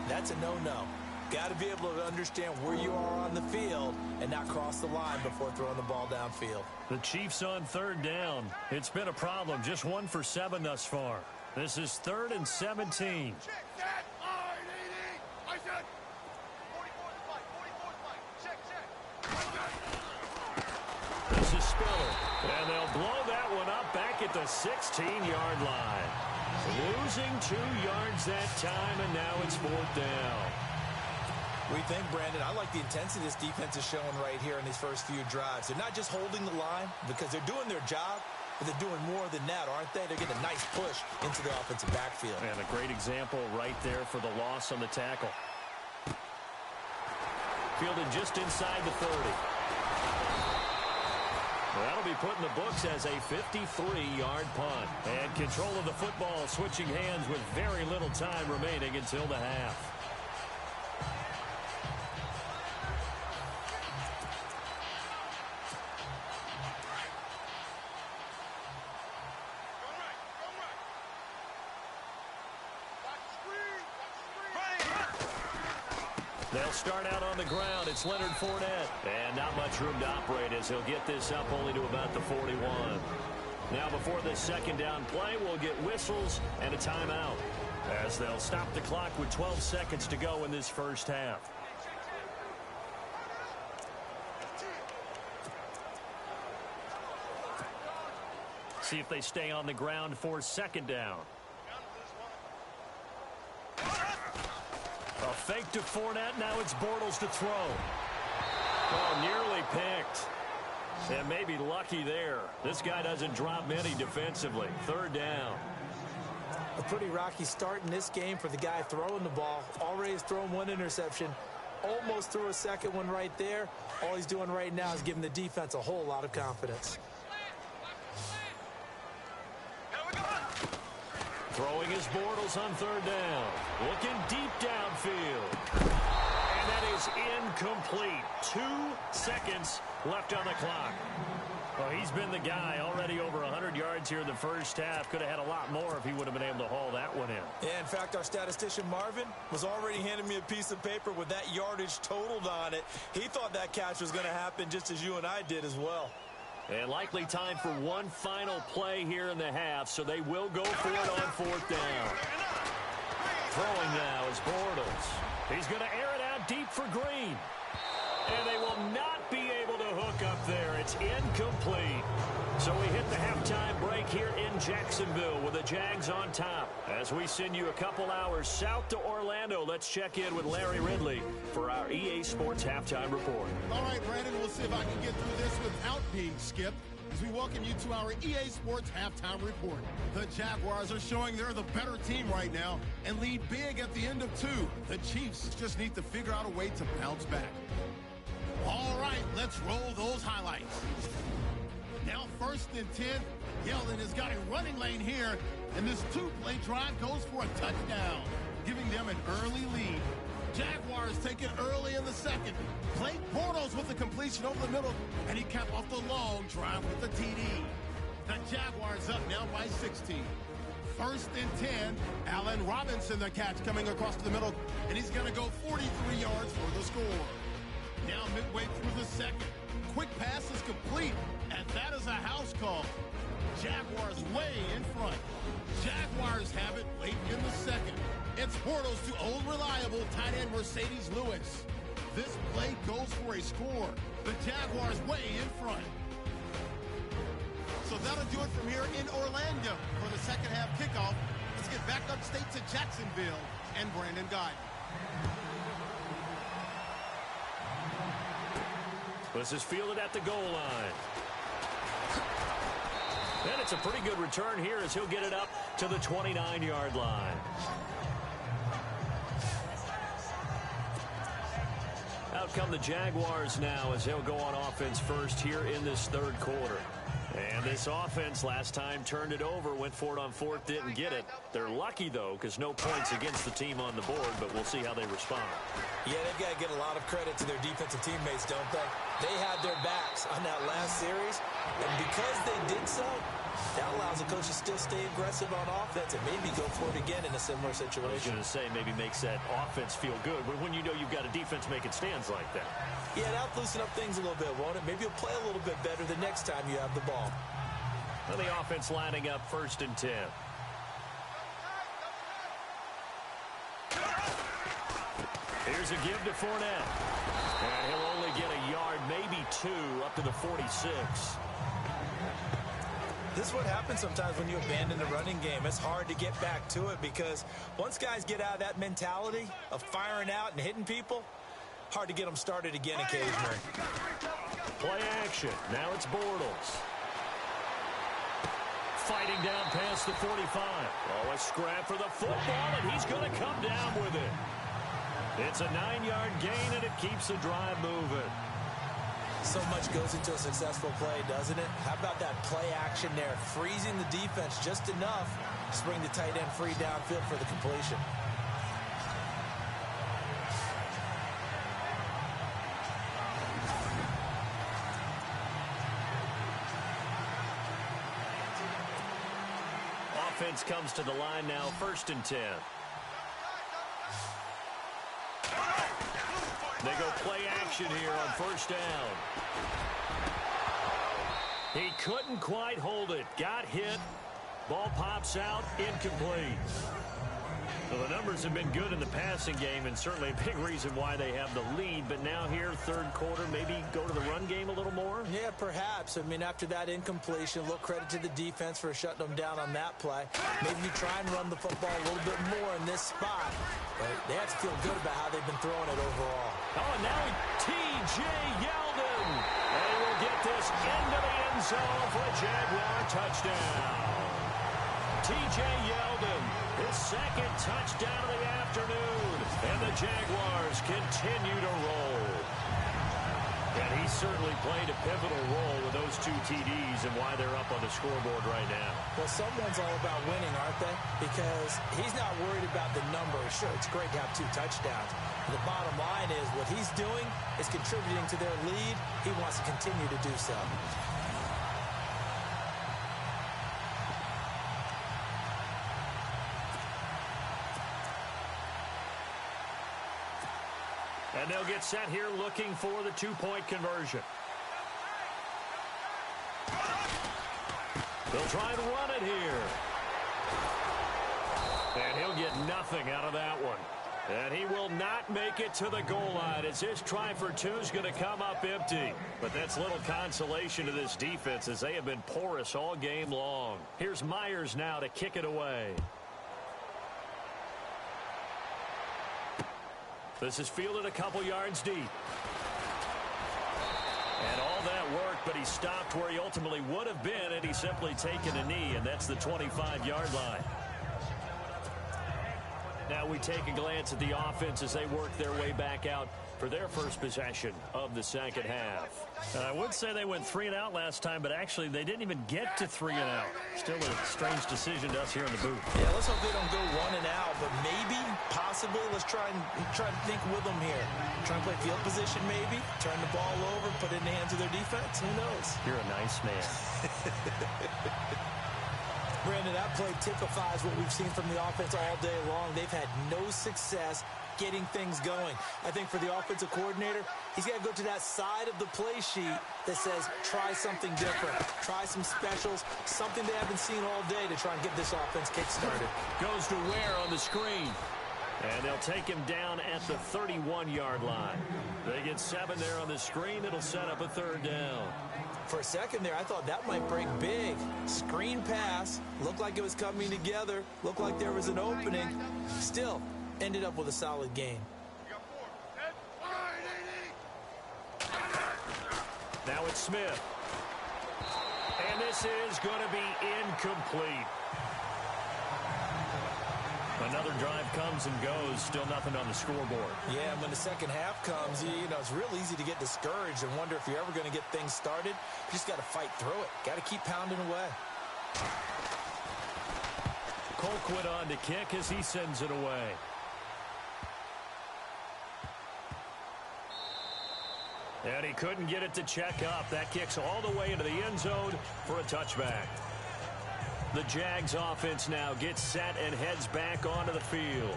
that's a no-no. Got to be able to understand where you are on the field and not cross the line before throwing the ball downfield. The Chiefs on third down. It's been a problem. Just 1 for 7 thus far. This is 3rd and 17. This is Spiller. And they'll blow that one up back at the 16-yard line. Losing 2 yards that time, and now it's 4th down. What do you think, Brandon? I like the intensity this defense is showing right here in these first few drives. They're not just holding the line because they're doing their job, but they're doing more than that, aren't they? They're getting a nice push into the offensive backfield. And a great example right there for the loss on the tackle. Fielded just inside the 30. Well, that'll be put in the books as a 53-yard punt. And control of the football switching hands with very little time remaining until the half. They'll start out on the ground. It's Leonard Fournette. And not much room to operate as he'll get this up only to about the 41. Now before this second down play, we'll get whistles and a timeout as they'll stop the clock with 12 seconds to go in this first half. See if they stay on the ground for second down. A fake to Fournette. Now it's Bortles to throw. Oh, nearly picked. And maybe lucky there. This guy doesn't drop many defensively. 3rd down. A pretty rocky start in this game for the guy throwing the ball. Already has thrown 1 interception. Almost threw a second one right there. All he's doing right now is giving the defense a whole lot of confidence. Throwing his Bortles on 3rd down. Looking deep downfield. And that is incomplete. 2 seconds left on the clock. Well, he's been the guy already over 100 yards here in the first half. Could have had a lot more if he would have been able to haul that one in. Yeah, in fact, our statistician Marvin was already handing me a piece of paper with that yardage totaled on it. He thought that catch was going to happen just as you and I did as well. And likely time for one final play here in the half, so they will go for it on 4th down. Throwing now is Bortles. He's going to air it out deep for Green. And they will not be able to hook up there. It's incomplete. So we hit the halftime break here in Jacksonville with the Jags on top. As we send you a couple hours south to Orlando, let's check in with Larry Ridley for our EA Sports Halftime Report. All right, Brandon, we'll see if I can get through this without being skipped. as we welcome you to our EA Sports Halftime Report. The Jaguars are showing they're the better team right now and lead big at the end of 2. The Chiefs just need to figure out a way to bounce back. All right, let's roll those highlights. Now 1st and 10. Yeldon has got a running lane here, and this 2-play drive goes for a touchdown, giving them an early lead. Jaguars take it early in the 2nd. Blake Bortles with the completion over the middle, and he capped off the long drive with the TD. The Jaguars up now by 16. 1st and 10. Allen Robinson, the catch coming across the middle, and he's going to go 43 yards for the score. Now midway through the 2nd. Quick pass is complete, and that is a house call. Jaguars way in front. Jaguars have it late in the 2nd. It's Bortles to old reliable tight end Mercedes Lewis. This play goes for a score. The Jaguars way in front. So that'll do it from here in Orlando for the 2nd half kickoff. Let's get back upstate to Jacksonville and Brandon Guy. This is fielded at the goal line. And it's a pretty good return here as he'll get it up to the 29-yard line. Out come the Jaguars now as they'll go on offense first here in this 3rd quarter. And this offense last time turned it over, went for it on 4th, didn't get it. They're lucky, though, because no points against the team on the board, but we'll see how they respond. Yeah, they've got to get a lot of credit to their defensive teammates, don't they? They had their backs on that last series, and because they did so, that allows the coach to still stay aggressive on offense and maybe go for it again in a similar situation. I was going to say maybe makes that offense feel good, but when you know you've got a defense making stands like that. Yeah, that'll loosen up things a little bit, won't it? Maybe you'll play a little bit better the next time you have the ball. Well, the offense lining up 1st and 10. Here's a give to Fournette. And he'll only get a yard, maybe 2, up to the 46. This is what happens sometimes when you abandon the running game. It's hard to get back to it because once guys get out of that mentality of firing out and hitting people, hard to get them started again occasionally. Play action. Now it's Bortles. Fighting down past the 45. Oh, a scrap for the football, and he's going to come down with it. It's a 9-yard gain, and it keeps the drive moving. So much goes into a successful play, doesn't it? How about that play action there? Freezing the defense just enough to bring the tight end free downfield for the completion. Offense comes to the line now, 1st and 10. They go play action here on 1st down. He couldn't quite hold it. Got hit. Ball pops out. Incomplete. Well, the numbers have been good in the passing game and certainly a big reason why they have the lead. But now here, 3rd quarter, maybe go to the run game a little more? Yeah, perhaps. I mean, after that incompletion, a little credit to the defense for shutting them down on that play. Maybe you try and run the football a little bit more in this spot. But they have to feel good about how they've been throwing it overall. Oh, and now T.J. Yeldon. They will get this into the end zone for a Jaguar touchdown. T.J. Yeldon, his 2nd touchdown of the afternoon. And the Jaguars continue to roll. And he certainly played a pivotal role with those 2 TDs and why they're up on the scoreboard right now. Well, someone's all about winning, aren't they? Because he's not worried about the numbers. Sure, it's great to have 2 touchdowns. But the bottom line is what he's doing is contributing to their lead. He wants to continue to do so. And they'll get set here looking for the 2-point conversion. They'll try and run it here. And he'll get nothing out of that one. And he will not make it to the goal line as his try for 2 is going to come up empty. But that's little consolation to this defense as they have been porous all game long. Here's Myers now to kick it away. This is fielded a couple yards deep. And all that work but he stopped where he ultimately would have been had he simply taken a knee, and that's the 25-yard line. Now we take a glance at the offense as they work their way back out for their first possession of the second half. I would say they went 3 and out last time, but actually they didn't even get to 3 and out. Still a strange decision to us here in the booth. Yeah, let's hope they don't go 1 and out, but maybe, possibly, let's try to think with them here. Try and play field position maybe, turn the ball over, put it in the hands of their defense. Who knows? You're a nice man. Brandon, that play typifies what we've seen from the offense all day long. They've had no success getting things going. I think for the offensive coordinator, he's got to go to that side of the play sheet that says try something different, try some specials, something they haven't seen all day to try and get this offense kick-started. Goes to Ware on the screen. And they'll take him down at the 31-yard line. They get 7 there on the screen. It'll set up a 3rd down. For a second there, I thought that might break big. Screen pass, looked like it was coming together, looked like there was an opening. Still, ended up with a solid gain. Now it's Smith. And this is going to be incomplete. Another drive comes and goes. Still nothing on the scoreboard. Yeah, and when the second half comes, you know, it's real easy to get discouraged and wonder if you're ever going to get things started. You just got to fight through it. Got to keep pounding away. Colquitt on to kick as he sends it away. And he couldn't get it to check up. That kicks all the way into the end zone for a touchback. The Jags offense now gets set and heads back onto the field.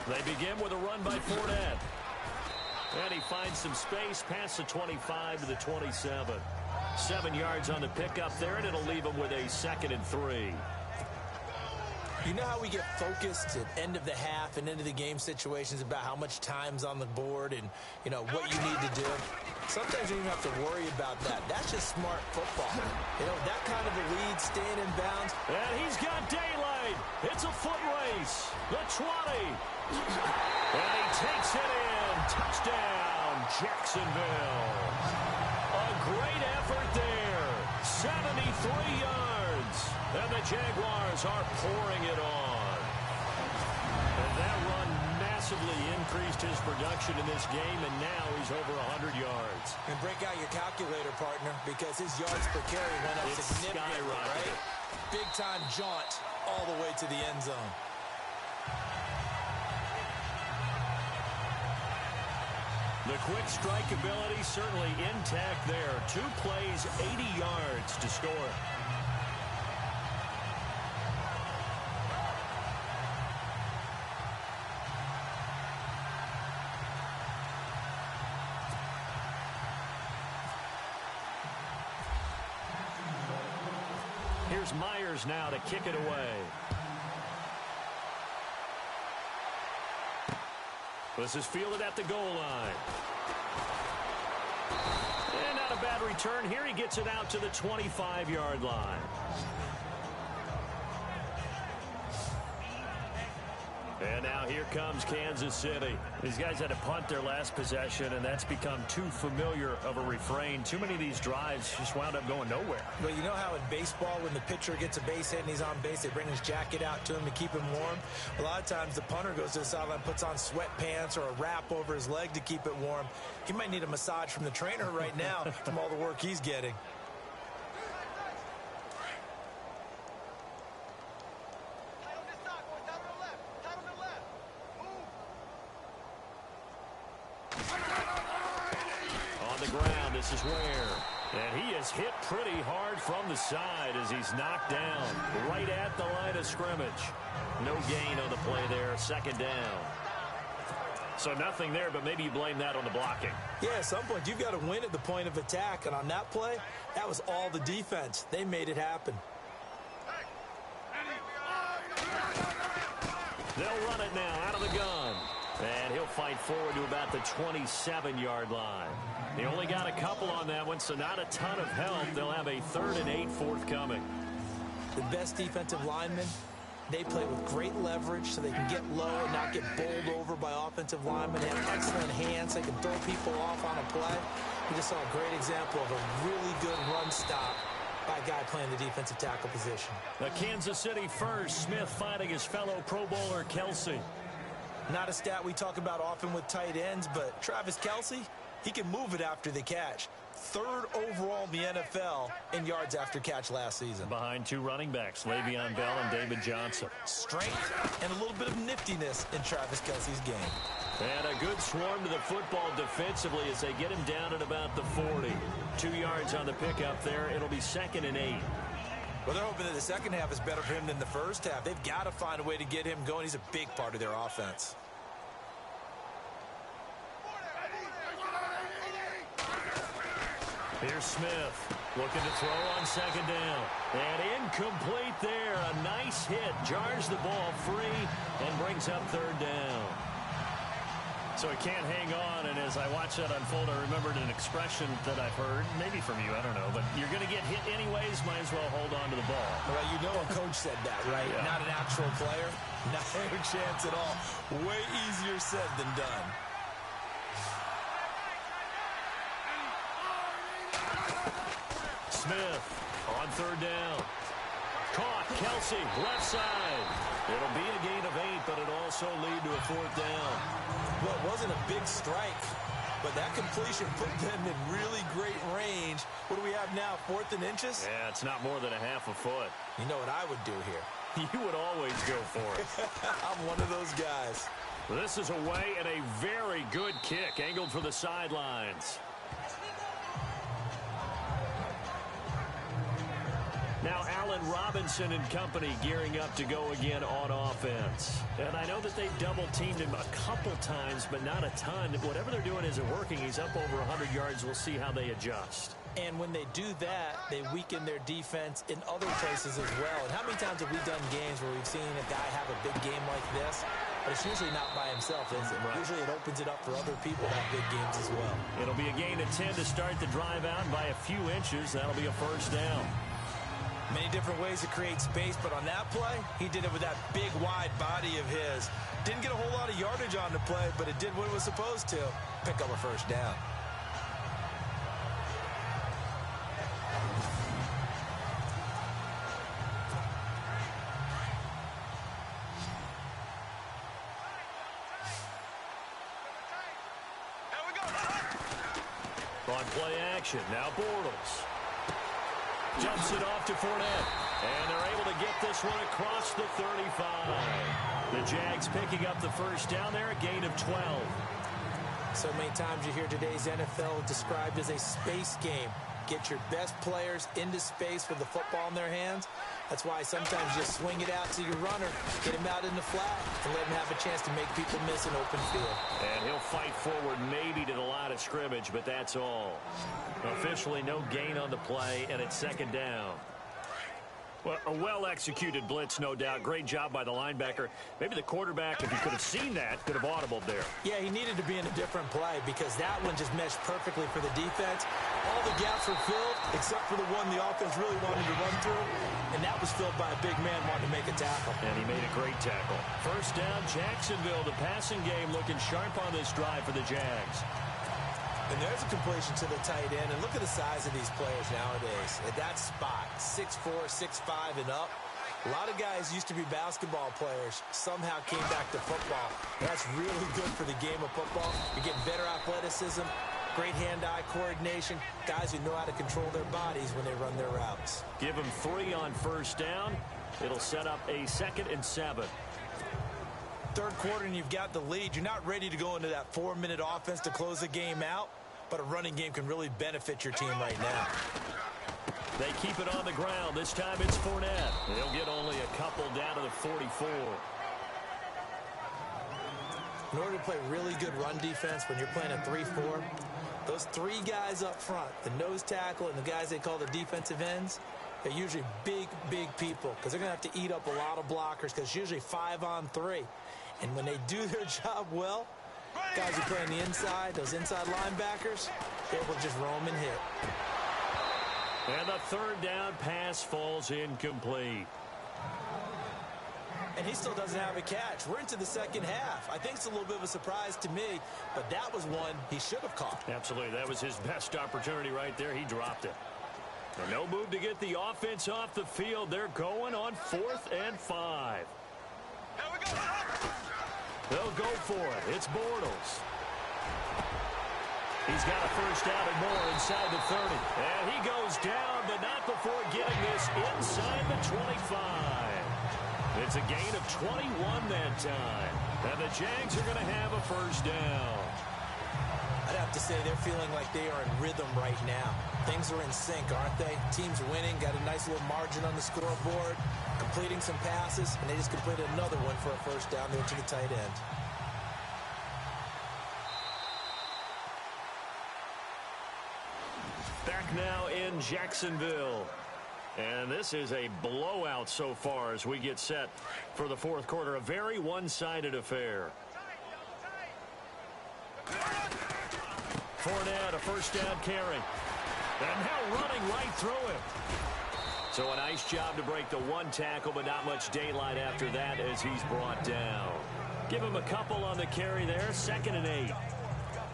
They begin with a run by Fournette. And he finds some space past the 25 to the 27. 7 yards on the pickup there, and it'll leave him with a 2nd and 3. You know how we get focused at end of the half and end of the game situations about how much time's on the board and, you know, what you need to do? Sometimes you don't even have to worry about that. That's just smart football. You know, that kind of a lead, staying in bounds. And he's got daylight. It's a foot race. The 20. And he takes it in. Touchdown, Jacksonville. A great effort there. 73 yards. And the Jaguars are pouring it on. And that run massively increased his production in this game, and now he's over 100 yards. And break out your calculator, partner, because his yards per carry went up significantly, right? Big-time jaunt all the way to the end zone. The quick strike ability certainly intact there. 2 plays, 80 yards to score. Here's Myers now to kick it away. This is fielded at the goal line. And not a bad return here. He gets it out to the 25-yard line. And now here comes Kansas City. These guys had to punt their last possession, and that's become too familiar of a refrain. Too many of these drives just wound up going nowhere. Well, you know how in baseball, when the pitcher gets a base hit and he's on base, they bring his jacket out to him to keep him warm? A lot of times the punter goes to the sideline, puts on sweatpants or a wrap over his leg to keep it warm. He might need a massage from the trainer right now from all the work he's getting. This is Ware. And he is hit pretty hard from the side as he's knocked down right at the line of scrimmage. No gain on the play there. 2nd down. So nothing there, but maybe you blame that on the blocking. Yeah, at some point you've got to win at the point of attack. And on that play, that was all the defense. They made it happen. They'll run it now out of the gun. And he'll fight forward to about the 27-yard line. They only got a couple on that one, so not a ton of help. They'll have a 3rd and 8 forthcoming. The best defensive linemen, they play with great leverage so they can get low and not get bowled over by offensive linemen. They have excellent hands. They can throw people off on a play. We just saw a great example of a really good run stop by a guy playing the defensive tackle position. The Kansas City first, Smith finding his fellow Pro Bowler Kelsey. Not a stat we talk about often with tight ends, but Travis Kelsey, he can move it after the catch. 3rd overall in the NFL in yards after catch last season. Behind 2 running backs, Le'Veon Bell and David Johnson. Strength and a little bit of niftiness in Travis Kelsey's game. And a good swarm to the football defensively as they get him down at about the 40. 2 yards on the pickup there. It'll be 2nd and 8. Well, they're hoping that the second half is better for him than the first half. They've got to find a way to get him going. He's a big part of their offense. Here's Smith looking to throw on 2nd down. And incomplete there. A nice hit. Jars the ball free and brings up 3rd down. So he can't hang on, and as I watch that unfold, I remembered an expression that I've heard, maybe from you, I don't know, but you're going to get hit anyways, might as well hold on to the ball. Well, you know a coach said that, right? Yeah. Not an actual player. Not a chance at all. Way easier said than done. Smith on 3rd down. Caught. Kelsey, left side. It'll be a gain of 8, but it'll also lead to a 4th down. Well, it wasn't a big strike, but that completion put them in really great range. What do we have now, 4th and inches? Yeah, it's not more than a half a foot. You know what I would do here? You would always go for it. I'm one of those guys. This is away and a very good kick, angled for the sidelines. Now Allen Robinson and company gearing up to go again on offense. And I know that they've double-teamed him a couple times, but not a ton. Whatever they're doing isn't working. He's up over 100 yards. We'll see how they adjust. And when they do that, they weaken their defense in other places as well. And how many times have we done games where we've seen a guy have a big game like this? But it's usually not by himself, is it? Right. Usually it opens it up for other people to have big games as well. It'll be a gain of 10 to start the drive out by a few inches. That'll be a 1st down. Many different ways to create space, but on that play, he did it with that big, wide body of his. Didn't get a whole lot of yardage on the play, but it did what it was supposed to. Pick up a 1st down. On play action, now Bortles. Jumps it off to Fournette. And they're able to get this one across the 35. The Jags picking up the 1st down there, a gain of 12. So many times you hear today's NFL described as a space game. Get your best players into space with the football in their hands. That's why sometimes you swing it out to your runner, get him out in the flat, and let him have a chance to make people miss an open field. And he'll fight forward maybe to the line of scrimmage, but that's all. Officially no gain on the play, and it's 2nd down. Well, a well-executed blitz, no doubt. Great job by the linebacker. Maybe the quarterback, if he could have seen that, could have audibled there. Yeah, he needed to be in a different play because that one just meshed perfectly for the defense. All the gaps were filled except for the one the offense really wanted to run through, and that was filled by a big man wanting to make a tackle. And he made a great tackle. 1st down, Jacksonville. The passing game looking sharp on this drive for the Jags. And there's a completion to the tight end. And look at the size of these players nowadays. At that spot, 6'4", 6'5", and up. A lot of guys used to be basketball players. Somehow came back to football. That's really good for the game of football. You're getting better athleticism, great hand-eye coordination, guys who know how to control their bodies when they run their routes. Give them 3 on 1st down. It'll set up a 2nd and 7. 3rd quarter and you've got the lead. You're not ready to go into that 4-minute offense to close the game out, but a running game can really benefit your team right now. They keep it on the ground. This time it's Fournette. They'll get only a couple down to the 44. In order to play really good run defense when you're playing a 3-4, those 3 guys up front, the nose tackle and the guys they call the defensive ends, they're usually big, big people because they're going to have to eat up a lot of blockers because it's usually 5 on 3. And when they do their job well, guys who play on the inside, those inside linebackers, they're able to just roam and hit. And the third down pass falls incomplete. And he still doesn't have a catch. We're into the second half. I think it's a little bit of a surprise to me, but that was one he should have caught. Absolutely. That was his best opportunity right there. He dropped it. And no move to get the offense off the field. They're going on 4th and 5. They'll go for it. It's Bortles. He's got a first down and more inside the 30. And he goes down, but not before getting this inside the 25. It's a gain of 21 that time. And the Jags are going to have a first down. I'd have to say they're feeling like they are in rhythm right now. Things are in sync, aren't they? Team's winning, got a nice little margin on the scoreboard, completing some passes, and they just completed another one for a first down there to the tight end. Back now in Jacksonville. And this is a blowout so far as we get set for the fourth quarter. A very one-sided affair. Fournette, a first down carry. And now running right through it. So a nice job to break the one tackle, but not much daylight after that as he's brought down. Give him a couple on the carry there. 2nd and 8.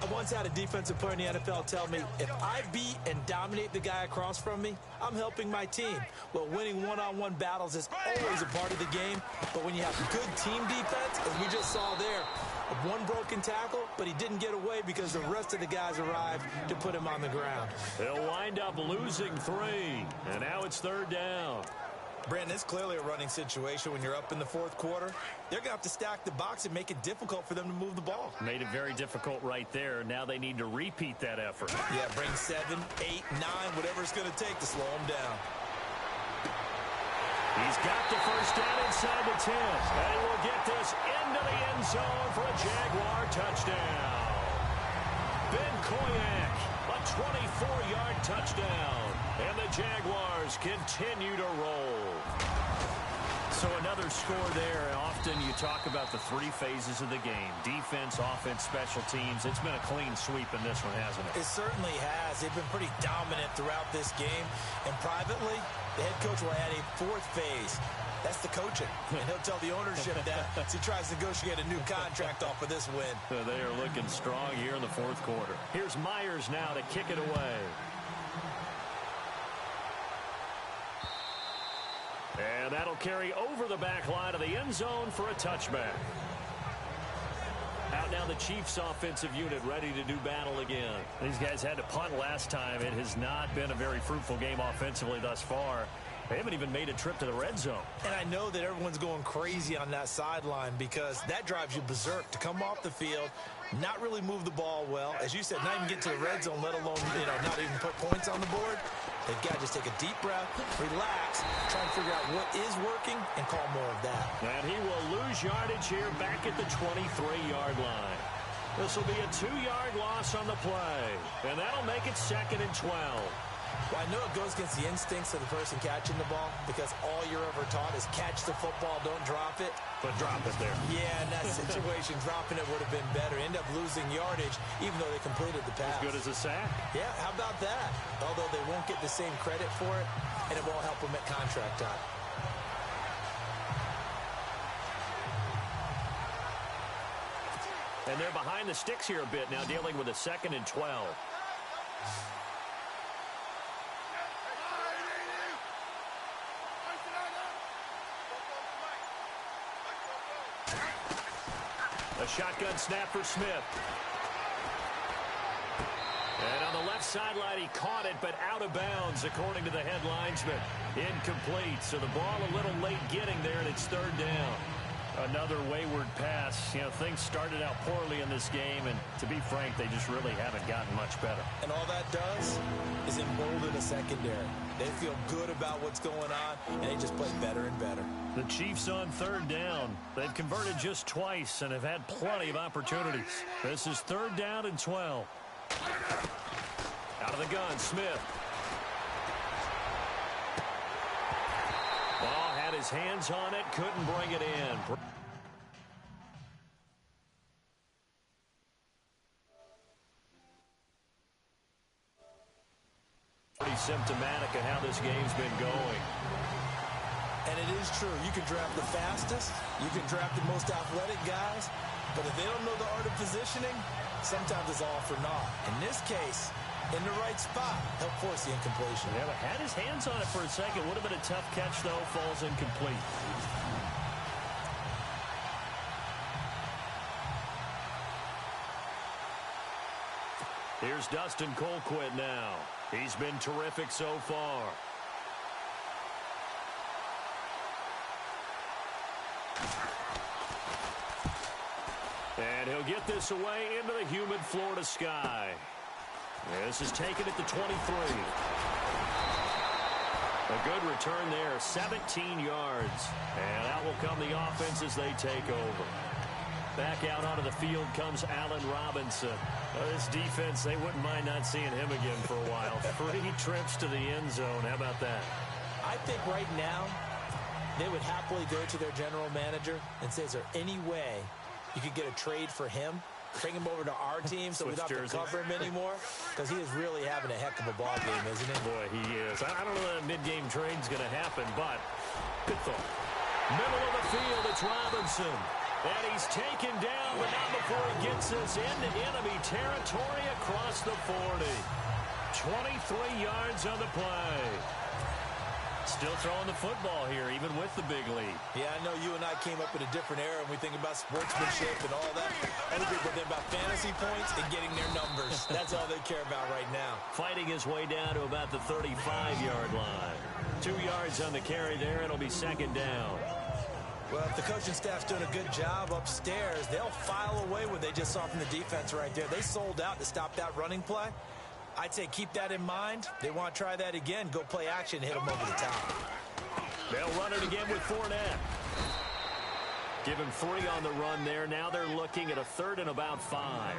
I once had a defensive player in the NFL tell me, if I beat and dominate the guy across from me, I'm helping my team. Well, winning one-on-one battles is always a part of the game, but when you have good team defense, as we just saw there, one broken tackle, but he didn't get away because the rest of the guys arrived to put him on the ground. They'll wind up losing 3, and now it's 3rd down. Brandon, it's clearly a running situation when you're up in the fourth quarter. They're going to have to stack the box and make it difficult for them to move the ball. Made it very difficult right there. Now they need to repeat that effort. Yeah, bring 7, 8, 9, whatever it's going to take to slow them down. He's got the first down inside the 10. And he will get this into the end zone for a Jaguar touchdown. Ben Koyak, a 24-yard touchdown. And the Jaguars continue to roll. So another score there. Often you talk about the 3 phases of the game. Defense, offense, special teams. It's been a clean sweep in this one, hasn't it? It certainly has. They've been pretty dominant throughout this game. And privately, the head coach will add a 4th phase. That's the coaching. And he'll tell the ownership that as he tries to negotiate a new contract off of this win. They are looking strong here in the fourth quarter. Here's Myers now to kick it away. And that'll carry over the back line of the end zone for a touchback. Out now the Chiefs offensive unit ready to do battle again. These guys had to punt last time. It has not been a very fruitful game offensively thus far. They haven't even made a trip to the red zone. And I know that everyone's going crazy on that sideline because that drives you berserk to come off the field, not really move the ball well. As you said, not even get to the red zone, let alone, not even put points on the board. They've got to just take a deep breath, relax, try and figure out what is working, and call more of that. And he will lose yardage here back at the 23-yard line. This will be a 2-yard loss on the play. And that'll make it 2nd and 12. Well, I know it goes against the instincts of the person catching the ball because all you're ever taught is catch the football, don't drop it. But drop it there. Yeah, in that situation, dropping it would have been better. End up losing yardage, even though they completed the pass. As good as a sack. Yeah, how about that? Although they won't get the same credit for it, and it won't help them at contract time. And they're behind the sticks here a bit now, dealing with a 2nd and 12. A shotgun snap for Smith. And on the left sideline, he caught it, but out of bounds, according to the head linesman. Incomplete. So the ball a little late getting there, and it's 3rd down. Another wayward pass. Things started out poorly in this game, and to be frank, they just really haven't gotten much better. And all that does is embolden the secondary. They feel good about what's going on, and they just play better and better. The Chiefs on 3rd down. They've converted just twice and have had plenty of opportunities. This is 3rd down and 12. Out of the gun, Smith. Ball had his hands on it, couldn't bring it in. symptomatic of how this game's been going. And it is true. You can draft the fastest. You can draft the most athletic guys. But if they don't know the art of positioning, sometimes it's all for naught. In this case, in the right spot, he'll force the incompletion. Yeah, but had his hands on it for a second. Would have been a tough catch, though. Falls incomplete. Here's Dustin Colquitt now. He's been terrific so far. And he'll get this away into the humid Florida sky. This is taken at the 23. A good return there, 17 yards. And out will come the offense as they take over. Back out onto the field comes Allen Robinson. This defense, they wouldn't mind not seeing him again for a while. 3 trips to the end zone. How about that? I think right now they would happily go to their general manager and say, is there any way you could get a trade for him? Bring him over to our team so we don't have to cover him anymore? Because he is really having a heck of a ball game, isn't he? Boy, he is. I don't know that a mid-game trade's going to happen, but good thought. Middle of the field, it's Robinson. And he's taken down, but not before he gets us into enemy territory across the 40. 23 yards on the play. Still throwing the football here, even with the big lead. Yeah, I know you and I came up in a different era, and we think about sportsmanship and all that. Other people think about fantasy points and getting their numbers. That's all they care about right now. Fighting his way down to about the 35-yard line. 2 yards on the carry there. It'll be second down. Well, if the coaching staff's doing a good job upstairs, they'll file away what they just saw from the defense right there. They sold out to stop that running play. I'd say keep that in mind. They want to try that again. Go play action, hit them over the top. They'll run it again with Fournette. Give him 3 on the run there. Now they're looking at a 3rd and about 5.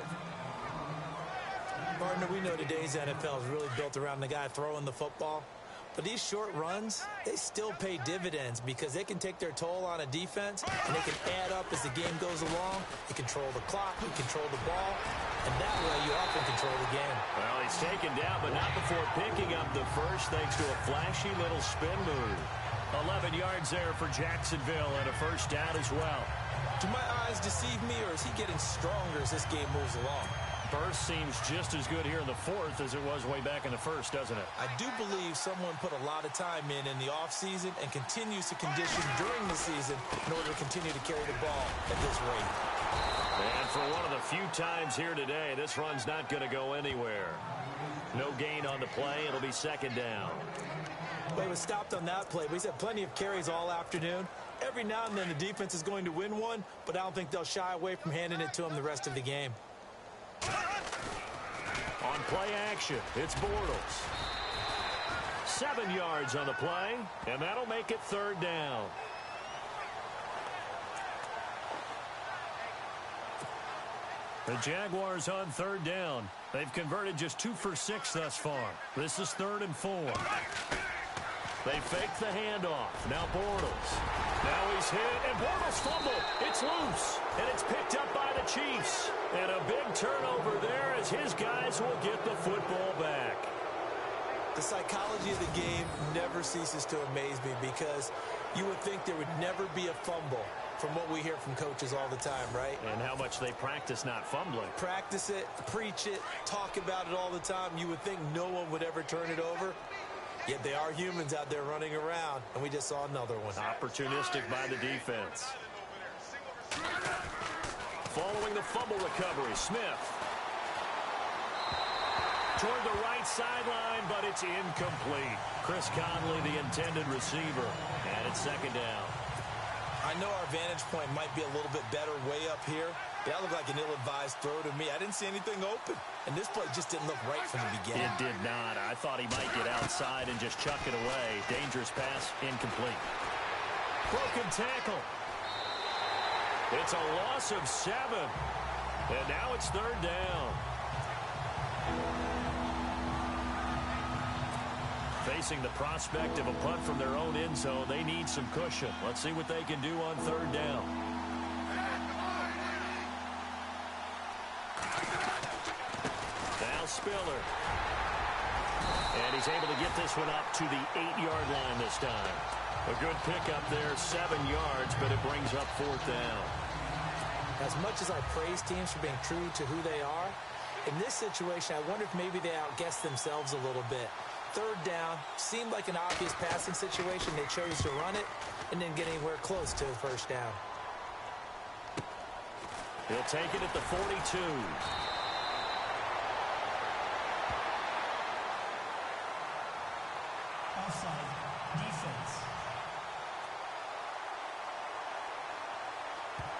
Partner, we know today's NFL is really built around the guy throwing the football. But these short runs, they still pay dividends because they can take their toll on a defense and they can add up as the game goes along. You control the clock, you control the ball, and that way you often control the game. Well, he's taken down, but not before picking up the first thanks to a flashy little spin move. 11 yards there for Jacksonville and a first down as well. Do my eyes deceive me, or is he getting stronger as this game moves along? Burst seems just as good here in the 4th as it was way back in the 1st, doesn't it? I do believe someone put a lot of time in the offseason and continues to condition during the season in order to continue to carry the ball at this rate. And for one of the few times here today, this run's not going to go anywhere. No gain on the play. It'll be second down. Well, he was stopped on that play, but he's had plenty of carries all afternoon. Every now and then the defense is going to win one, but I don't think they'll shy away from handing it to him the rest of the game. On play action, it's Bortles. 7 yards on the play, and that'll make it 3rd down. The Jaguars on 3rd down. They've converted just 2 for 6 thus far. This is 3rd and 4. They fake the handoff. Now Bortles. Now he's hit, and Bortles fumble. It's loose, and it's picked up by the Chiefs. And a big turnover there as his guys will get the football back. The psychology of the game never ceases to amaze me because you would think there would never be a fumble from what we hear from coaches all the time, right? And how much they practice not fumbling. Practice it, preach it, talk about it all the time. You would think no one would ever turn it over. Yet they are humans out there running around, and we just saw another one. Opportunistic by the defense. Following the fumble recovery, Smith. Toward the right sideline, but it's incomplete. Chris Conley, the intended receiver, and it's second down. I know our vantage point might be a little bit better way up here. That looked like an ill-advised throw to me. I didn't see anything open, and this play just didn't look right from the beginning. It did not. I thought he might get outside and just chuck it away. Dangerous pass, incomplete. Broken tackle. It's a loss of 7, and now it's 3rd down. Facing the prospect of a punt from their own end zone, they need some cushion. Let's see what they can do on 3rd down. Now Spiller. And he he's able to get this one up to the 8-yard line this time. A good pickup there, 7 yards, but it brings up 4th down. As much as I praise teams for being true to who they are, in this situation, I wonder if maybe they outguessed themselves a little bit. 3rd down, seemed like an obvious passing situation. They chose to run it and didn't get anywhere close to the 1st down. He'll take it at the 42. Offside. Defense.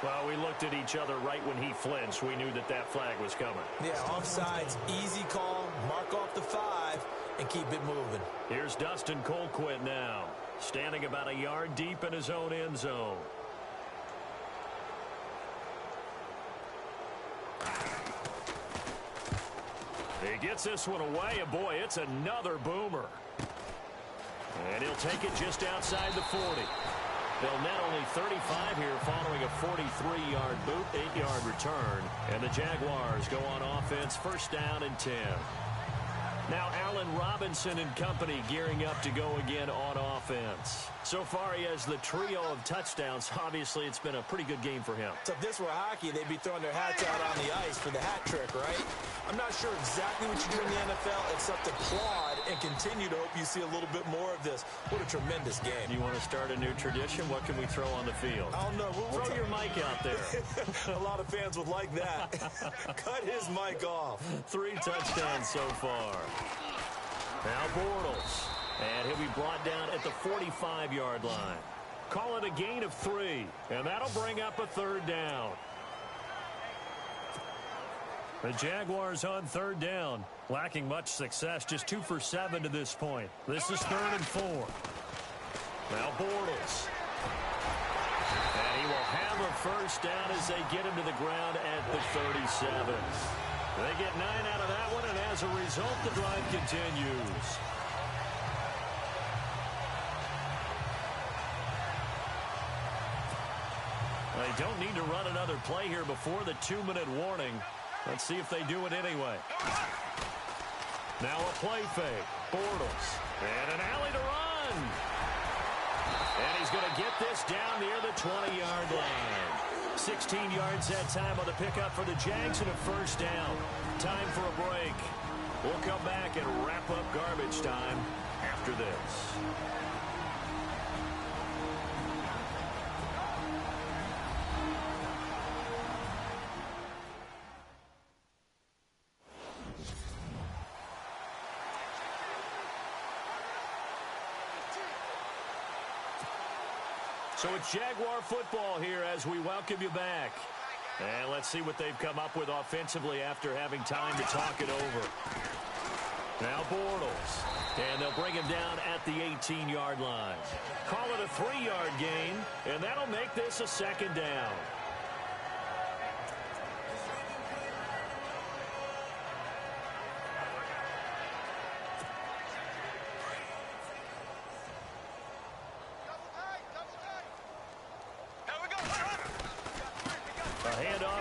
Well, we looked at each other right when he flinched. We knew that that flag was coming. Yeah, offsides, easy call, mark off the 5, and keep it moving. Here's Dustin Colquitt now, standing about a yard deep in his own end zone. He gets this one away, and boy, it's another boomer. And he'll take it just outside the 40. They'll net only 35 here following a 43-yard boot, 8-yard return. And the Jaguars go on offense, 1st down and 10. Now Allen Robinson and company gearing up to go again on offense. So far he has the trio of touchdowns. Obviously it's been a pretty good game for him. So if this were hockey, they'd be throwing their hats out on the ice for the hat trick, right? I'm not sure exactly what you do in the NFL except applaud and continue to hope you see a little bit more of this. What a tremendous game. You want to start a new tradition? What can we throw on the field? I don't know. Throw your mic out there. A lot of fans would like that. Cut his mic off. 3 touchdowns so far. Now Bortles. And he'll be brought down at the 45-yard line. Call it a gain of 3. And that'll bring up a 3rd down. The Jaguars on 3rd down. Lacking much success. Just 2 for 7 to this point. This is 3rd and 4. Now Bortles. And he will have a 1st down as they get him to the ground at the 37. They get 9 out of that one, and as a result, the drive continues. They don't need to run another play here before the 2-minute warning. Let's see if they do it anyway. Now a play fake. Bortles. And an alley to run. And he's going to get this down near the 20-yard line. 16 yards that time on the pickup for the Jags and a 1st down. Time for a break. We'll come back and wrap up garbage time after this. So it's Jaguar football here as we welcome you back. And let's see what they've come up with offensively after having time to talk it over. Now Bortles. And they'll bring him down at the 18-yard line. Call it a 3-yard gain, and that'll make this a 2nd down.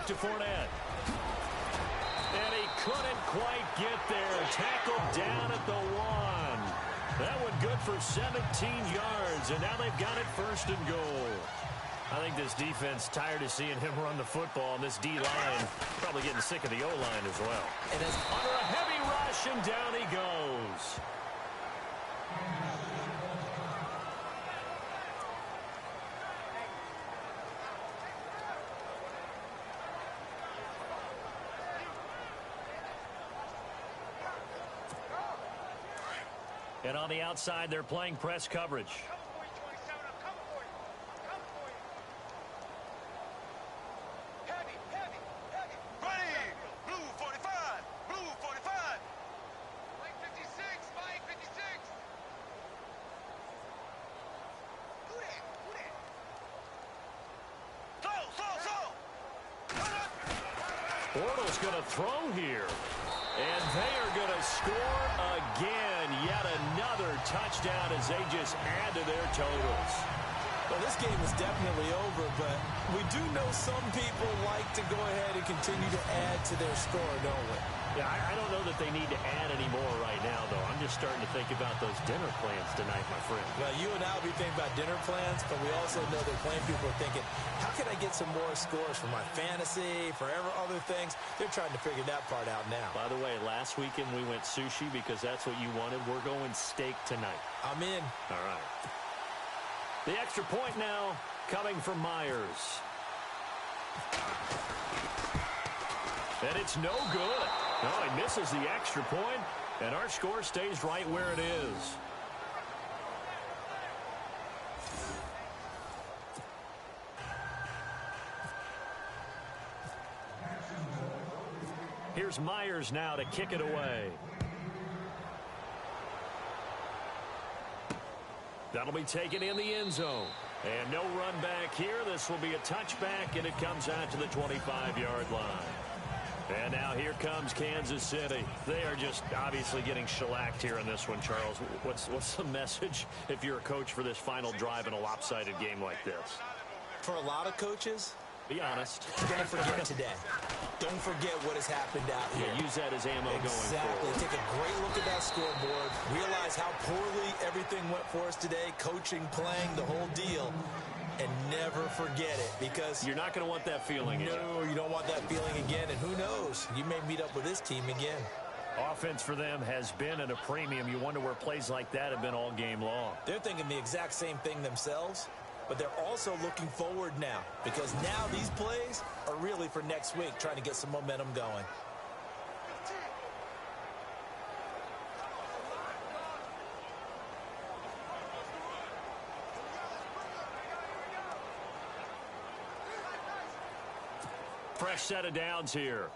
To Fournette. And he couldn't quite get there. Tackled down at the 1. That one good for 17 yards, and now they've got it 1st and goal. I think this defense tired of seeing him run the football, and this D-line probably getting sick of the O-line as well. And as under a heavy rush, and down he goes. And on the outside, they're playing press coverage. Bortles going to throw here. And they are going to score again. Yet another touchdown as they just add to their totals. Well, this game is definitely over, but we do know some people like to go ahead and continue to add to their score, don't we? Yeah, I don't know that they need to add any more right now, though. I'm just starting to think about those dinner plans tonight, my friend. Well, you and I will be thinking about dinner plans, but we also know that plenty of people are thinking, how can I get some more scores for my fantasy, for other things? They're trying to figure that part out now. By the way, last weekend we went sushi because that's what you wanted. We're going steak tonight. I'm in. All right. The extra point now coming from Myers. And it's no good. No, he misses the extra point, and our score stays right where it is. Here's Myers now to kick it away. That'll be taken in the end zone. And no run back here. This will be a touchback, and it comes out to the 25-yard line. And now here comes Kansas City. They are just obviously getting shellacked here in this one, Charles. What's the message if you're a coach for this final drive in a lopsided game like this? For a lot of coaches, be honest. Don't forget today. Don't forget what has happened out here. Yeah, use that as ammo going forward. Exactly. Take a great look at that scoreboard. Realize how poorly everything went for us today. Coaching, playing, the whole deal. And never forget it, because you're not going to want that feeling again. No, you don't want that feeling again. And who knows? You may meet up with this team again. Offense for them has been at a premium. You wonder where plays like that have been all game long. They're thinking the exact same thing themselves. But they're also looking forward now, because now these plays are really for next week, trying to get some momentum going. Fresh set of downs here.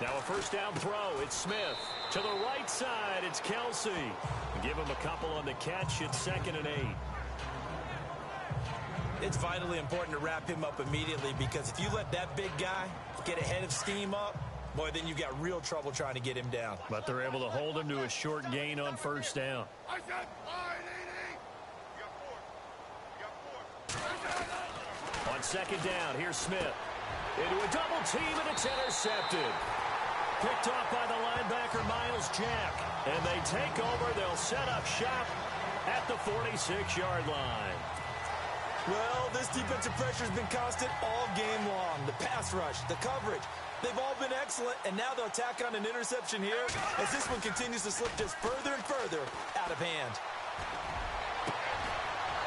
Now a first down throw. It's Smith. To the right side, it's Kelsey. Give him a couple on the catch. It's 2nd and 8. It's vitally important to wrap him up immediately, because if you let that big guy get ahead of steam up, boy, then you've got real trouble trying to get him down. But they're able to hold him to a short gain on first down. On 2nd down, here's Smith. Into a double team, and it's intercepted. Picked off by the linebacker, Miles Jack. And they take over. They'll set up shop at the 46-yard line. Well, this defensive pressure has been constant all game long. The pass rush, the coverage, they've all been excellent. And now they'll tack on an interception here as this one continues to slip just further and further out of hand.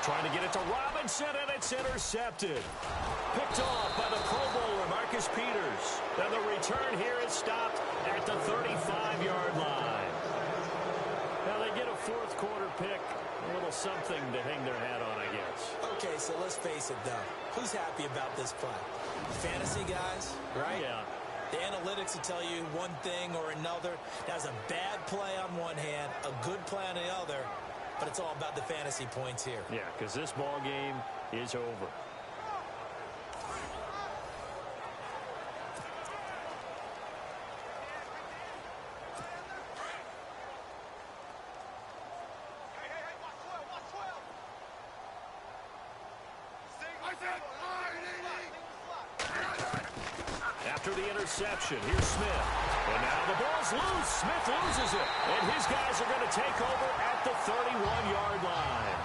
Trying to get it to Robinson, and it's intercepted. Picked off by the Pro Bowler, Marcus Peters. Then the return here is stopped at the 35-yard line. Now they get a fourth quarter pick. A little something to hang their hat on, I guess. Okay, so let's face it, though. Who's happy about this play? Fantasy guys, right? Yeah. The analytics will tell you one thing or another. That's a bad play on one hand, a good play on the other. But it's all about the fantasy points here. Yeah, because this ball game is over. After the interception, here's Smith. And now the ball's loose. Smith loses it. And his guys are going to take over at the 31-yard line.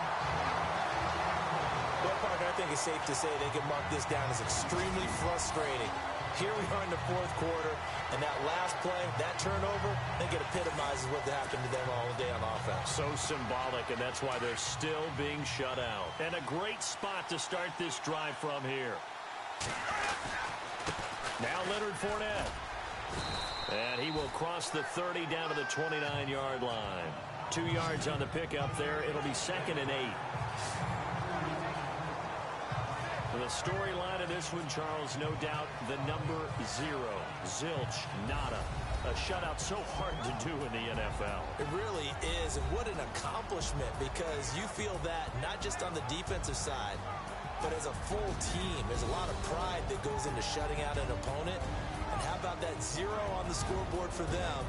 Well, Parker, I think it's safe to say they can mark this down as extremely frustrating. Here we are in the fourth quarter, and that last play, that turnover, I think it epitomizes what happened to them all day on offense. So symbolic, and that's why they're still being shut out. And a great spot to start this drive from here. Now Leonard Fournette. And he will cross the 30 down to the 29-yard line. 2 yards on the pickup there. It'll be 2nd and 8. The storyline of this one, Charles, no doubt the number 0. Zilch, nada. A shutout so hard to do in the NFL. It really is, and what an accomplishment, because you feel that not just on the defensive side, but as a full team. There's a lot of pride that goes into shutting out an opponent, and And how about that 0 on the scoreboard for them,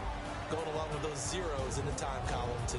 going along with those zeros in the time column, too.